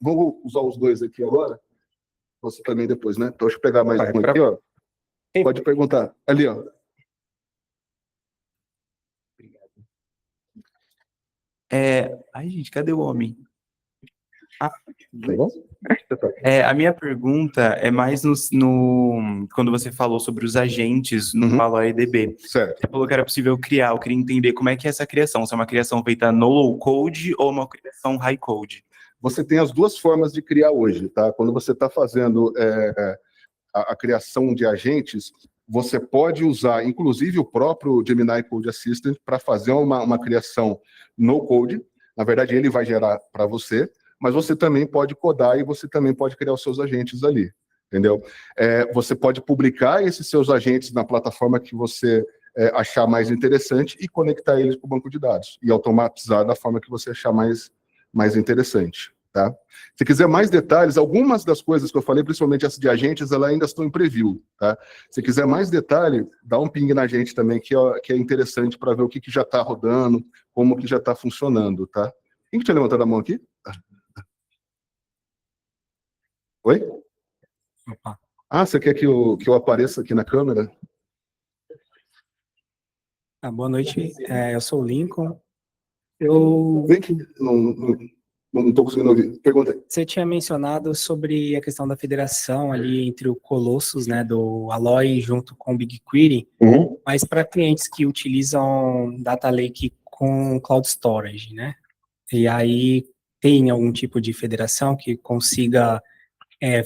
vamos usar os dois aqui agora? Você também depois, né? Então, deixa eu pegar mais um aqui, ó. Pode perguntar. Ali, ó. Ai, gente, cadê o homem? Tá bom? A minha pergunta é mais quando você falou sobre os agentes no AlloyDB. Certo. Você falou que era possível criar. Eu queria entender como é que é essa criação. Se é uma criação feita no low code ou uma criação high code. Você tem as duas formas de criar hoje, tá? Quando você está fazendo a criação de agentes, você pode usar, inclusive, o próprio Gemini Code Assistant para fazer uma criação no code. Na verdade, ele vai gerar para você, mas você também pode codar e você também pode criar os seus agentes ali, entendeu? Você pode publicar esses seus agentes na plataforma que você achar mais interessante e conectar eles para o banco de dados e automatizar da forma que você achar mais interessante. Tá? Se quiser mais detalhes, algumas das coisas que eu falei, principalmente essas de agentes, elas ainda estão em preview. Tá? Se quiser mais detalhe, dá um ping na gente também, que é interessante para ver o que já está rodando, como que já está funcionando. Tá? Quem que tinha levantado a mão aqui? Oi? Opa. Você quer que eu apareça aqui na câmera? Boa noite, eu sou o Lincoln. Vem aqui, não estou conseguindo ouvir. Pergunta aí. Você tinha mencionado sobre a questão da federação ali entre o Colossus, né, do Alloy junto com o BigQuery, mas para clientes que utilizam Data Lake com Cloud Storage, né? E aí tem algum tipo de federação que consiga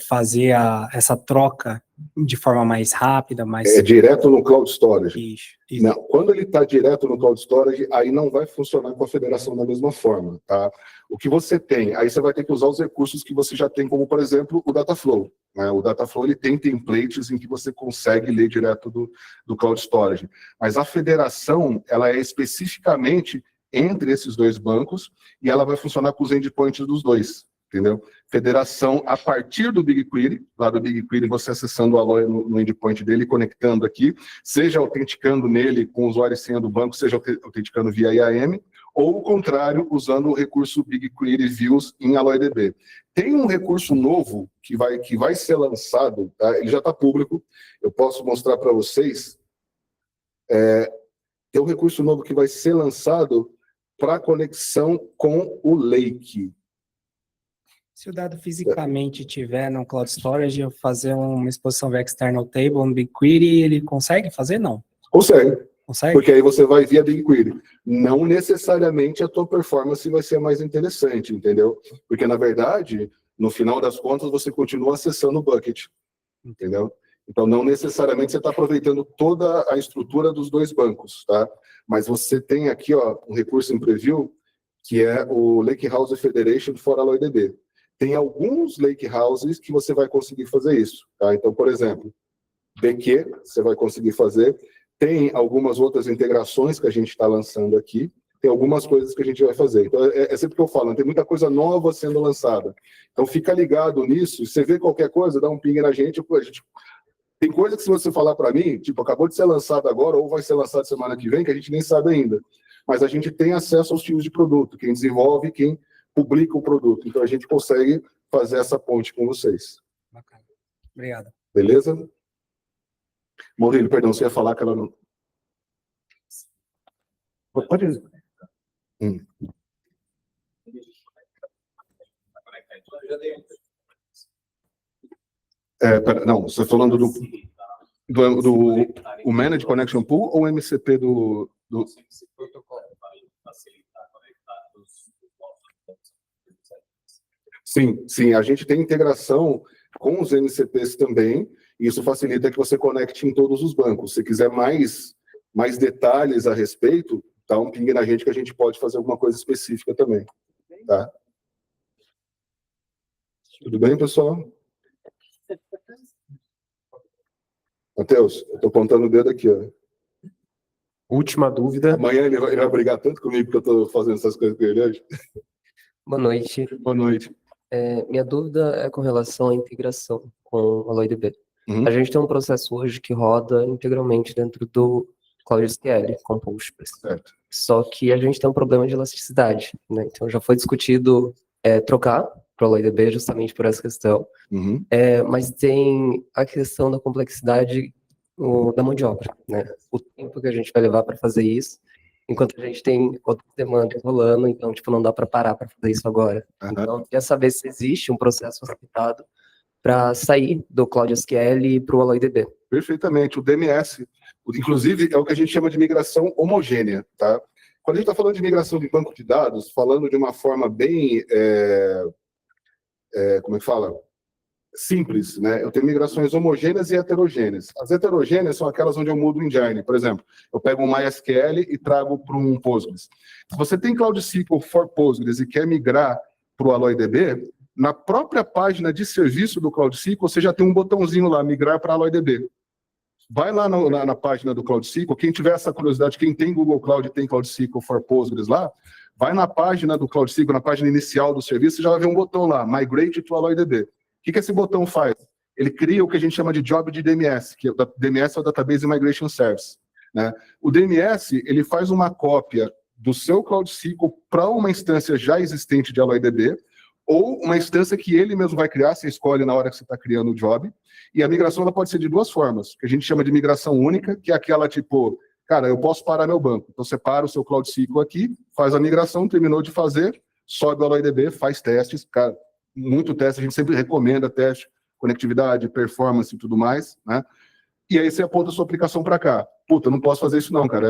fazer essa troca de forma mais rápida, mais... Direto no Cloud Storage. Isso. Não, quando ele está direto no Cloud Storage, aí não vai funcionar com a federação da mesma forma, tá? O que você tem, aí você vai ter que usar os recursos que você já tem, como, por exemplo, o Dataflow. Né? O Dataflow, ele tem templates em que você consegue ler direto do Cloud Storage. Mas a federação, ela é especificamente entre esses dois bancos e ela vai funcionar com os endpoints dos dois. Entendeu? Federação a partir do BigQuery, lá do BigQuery, você acessando o Alloy no endpoint dele, conectando aqui, seja autenticando nele com o usuário e senha do banco, seja autenticando via IAM, ou o contrário, usando o recurso BigQuery Views em AlloyDB. Tem um recurso novo que vai ser lançado, tá? Ele já está público, eu posso mostrar para vocês. Tem um recurso novo que vai ser lançado para conexão com o Lake. Se o dado fisicamente tiver no Cloud Storage, eu fazer uma exposição via External Table no BigQuery, ele consegue fazer? Não. Consegue. Consegue? Porque aí você vai via BigQuery. Não necessariamente a tua performance vai ser mais interessante, entendeu? Porque, na verdade, no final das contas, você continua acessando o bucket, entendeu? Então, não necessariamente você está aproveitando toda a estrutura dos dois bancos, tá? Mas você tem aqui, ó, um recurso em preview, que é o Lakehouse Federation for AlloyDB. Tem alguns Lakehouses que você vai conseguir fazer isso, tá? Então, por exemplo, BQ, você vai conseguir fazer. Tem algumas outras integrações que a gente está lançando aqui, tem algumas coisas que a gente vai fazer. Então, é sempre que eu falo, tem muita coisa nova sendo lançada. Então, fica ligado nisso, se você vê qualquer coisa, dá um ping na gente. Tem coisa que se você falar para mim, tipo, acabou de ser lançado agora, ou vai ser lançado semana que vem, que a gente nem sabe ainda. Mas a gente tem acesso aos times de produto, quem desenvolve, quem publica o produto. Então, a gente consegue fazer essa ponte com vocês. Bacana. Obrigado. Beleza? Maurílio, perdão, você ia falar que ela não... Pode ir. Não, você está falando do o Managed Connection Pool ou o MCP do... Sim, a gente tem integração com os MCPs também, e isso facilita que você conecte em todos os bancos. Se quiser mais detalhes a respeito, dá um ping na gente que a gente pode fazer alguma coisa específica também. Tá? Tudo bem, pessoal? Matheus, eu estou contando o dedo aqui, ó. Última dúvida. Amanhã ele vai brigar tanto comigo que eu estou fazendo essas coisas com ele hoje. Boa noite. Boa noite. Minha dúvida é com relação à integração com o AlloyDB. A gente tem um processo hoje que roda integralmente dentro do CloudSQL com Postgres. Certo. Só que a gente tem um problema de elasticidade, né? Então já foi discutido trocar para o AlloyDB justamente por essa questão. Mas tem a questão da complexidade da mão de obra, né? O tempo que a gente vai levar para fazer isso, enquanto a gente tem outras demandas rolando, então, tipo, não dá para parar para fazer isso agora. Então, eu queria saber se existe um processo facilitado para sair do CloudSQL e para o AlloyDB. Perfeitamente. O DMS, inclusive, é o que a gente chama de migração homogênea, tá? Quando a gente está falando de migração de banco de dados, falando de uma forma bem, como é que fala? Simples, né? Eu tenho migrações homogêneas e heterogêneas. As heterogêneas são aquelas onde eu mudo o engine. Por exemplo, eu pego um MySQL e trago para um Postgres. Se você tem Cloud SQL for Postgres e quer migrar para o AlloyDB, na própria página de serviço do Cloud SQL, você já tem um botãozinho lá, migrar para AlloyDB. Vai lá na página do Cloud SQL, quem tiver essa curiosidade, quem tem Google Cloud e tem Cloud SQL for Postgres lá, vai na página do Cloud SQL, na página inicial do serviço, você já vai ver um botão lá, Migrate to AlloyDB. O que esse botão faz? Ele cria o que a gente chama de job de DMS, que o DMS é o Database Migration Service, né? O DMS, ele faz uma cópia do seu Cloud SQL para uma instância já existente de AlloyDB, ou uma instância que ele mesmo vai criar, você escolhe na hora que você está criando o job, e a migração ela pode ser de duas formas, que a gente chama de migração única, que é aquela tipo, cara, eu posso parar meu banco, então você para o seu Cloud SQL aqui, faz a migração, terminou de fazer, sobe o AlloyDB, faz testes, cara, muito teste, a gente sempre recomenda teste, conectividade, performance e tudo mais, né? E aí você aponta a sua aplicação para cá. Puta, eu não posso fazer isso não, cara,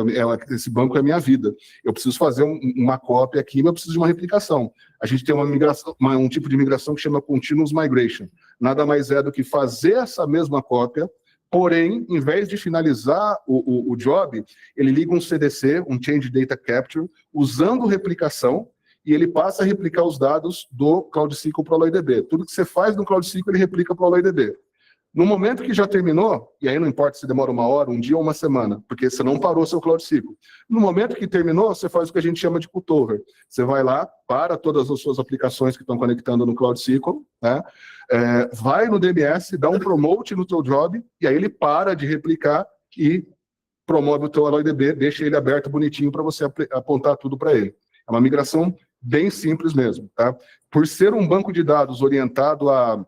esse banco é a minha vida. Eu preciso fazer uma cópia aqui, mas eu preciso de uma replicação. A gente tem uma migração, um tipo de migração que chama Continuous Migration. Nada mais é do que fazer essa mesma cópia, porém, em vez de finalizar o job, ele liga um CDC, um Change Data Capture, usando replicação, e ele passa a replicar os dados do Cloud SQL para o AlloyDB. Tudo que você faz no Cloud SQL, ele replica para o AlloyDB. No momento que já terminou, e aí não importa se demora uma hora, um dia ou uma semana, porque você não parou seu Cloud SQL. No momento que terminou, você faz o que a gente chama de cutover. Você vai lá, para todas as suas aplicações que estão conectando no Cloud SQL, né? Vai no DMS, dá um promote no teu job, e aí ele para de replicar e promove o teu AlloyDB, deixa ele aberto bonitinho para você apontar tudo para ele. É uma migração bem simples mesmo, tá? Por ser um banco de dados orientado a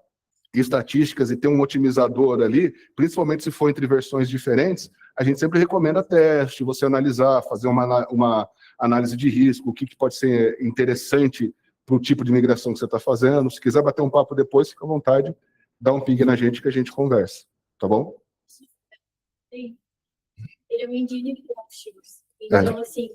estatísticas e ter um otimizador ali, principalmente se for entre versões diferentes, a gente sempre recomenda teste, você analisar, fazer uma análise de risco, o que pode ser interessante para o tipo de migração que você está fazendo. Se quiser bater um papo depois, fica à vontade, dá um ping na gente que a gente conversa, tá bom? Sim. Ele é um engine Postgres. Então, assim...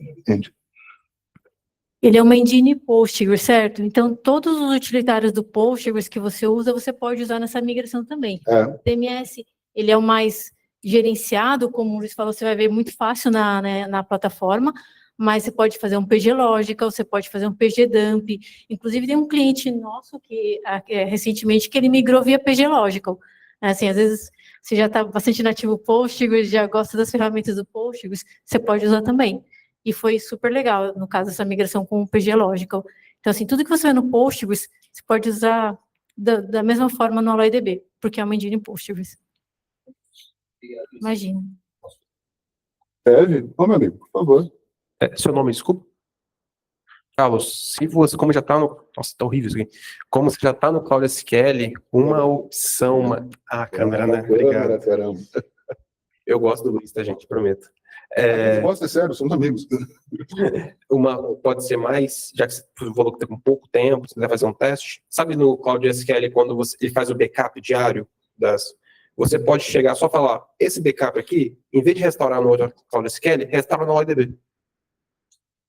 Ele é uma engine Postgres, certo? Então, todos os utilitários do Postgres que você usa, você pode usar nessa migração também. O DMS, ele é o mais gerenciado, como o Luiz falou, você vai ver muito fácil na plataforma, mas você pode fazer um PG Logical, você pode fazer um PG Dump. Inclusive, tem um cliente nosso que recentemente que ele migrou via PG Logical. Assim, às vezes você já está bastante nativo Postgres, já gosta das ferramentas do Postgres, você pode usar também. E foi super legal, no caso, essa migração com o PG Logical. Então, assim, tudo que você vê no Postgres, você pode usar da mesma forma no AlloyDB, porque é uma engine Postgres. Imagina. Deve? Ô, meu amigo, por favor. Seu nome, desculpa? Carlos, se você, como já está no... Nossa, tá horrível isso aqui. Como você já está no Cloud SQL, uma opção... Ah, câmera, né? Obrigado. Caramba. Eu gosto do Luiz, tá, gente? Prometo. Posso ser sério, somos amigos. Pode ser mais, já que você falou que tem com pouco tempo, você quiser fazer um teste. Sabe no Cloud SQL, quando ele faz o backup diário você pode chegar só falar, esse backup aqui, em vez de restaurar no outro Cloud SQL, restaura no AlloyDB.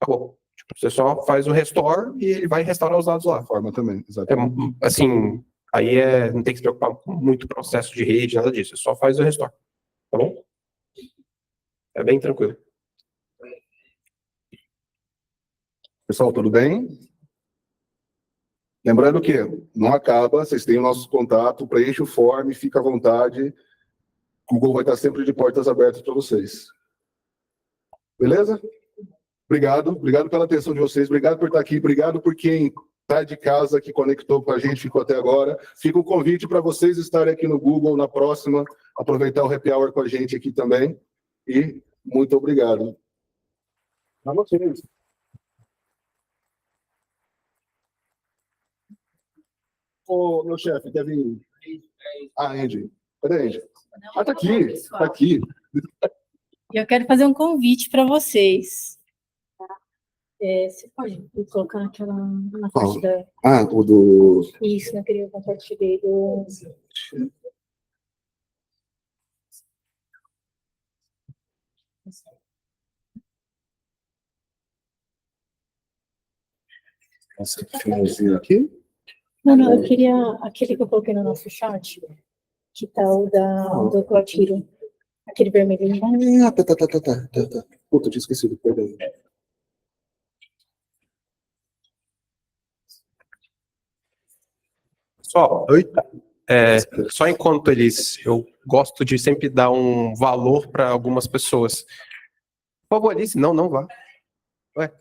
Acabou. Você só faz o restore e ele vai restaurar os dados lá. Forma também, exatamente. Assim, aí não tem que se preocupar com muito processo de rede, nada disso. Você só faz o restore. Tá bom? É bem tranquilo. Pessoal, tudo bem? Lembrando que não acaba, vocês têm o nosso contato, preenche o form, fica à vontade. O Google vai estar sempre de portas abertas para vocês. Beleza? Obrigado pela atenção de vocês, obrigado por estar aqui, obrigado por quem está de casa, que conectou com a gente, ficou até agora. Fica o convite para vocês estarem aqui no Google na próxima, aproveitar o Happy Hour com a gente aqui também. E muito obrigado. A vocês. Ô, meu chefe, deve... Andy. Cadê a Andy? Tá aqui, tá aqui. Eu quero fazer um convite para vocês. Você pode colocar naquela na parte da... O do... Isso, naquele eu compartilhei do... Esse finalzinho aqui. Não, eu queria aquele que eu coloquei no nosso chat, que tá o do Clotiro, aquele vermelhinho. Tá. Puta, eu tinha esquecido, perdão. Só enquanto eu gosto de sempre dar um valor para algumas pessoas. Por favor, Alice, não vá. Ué.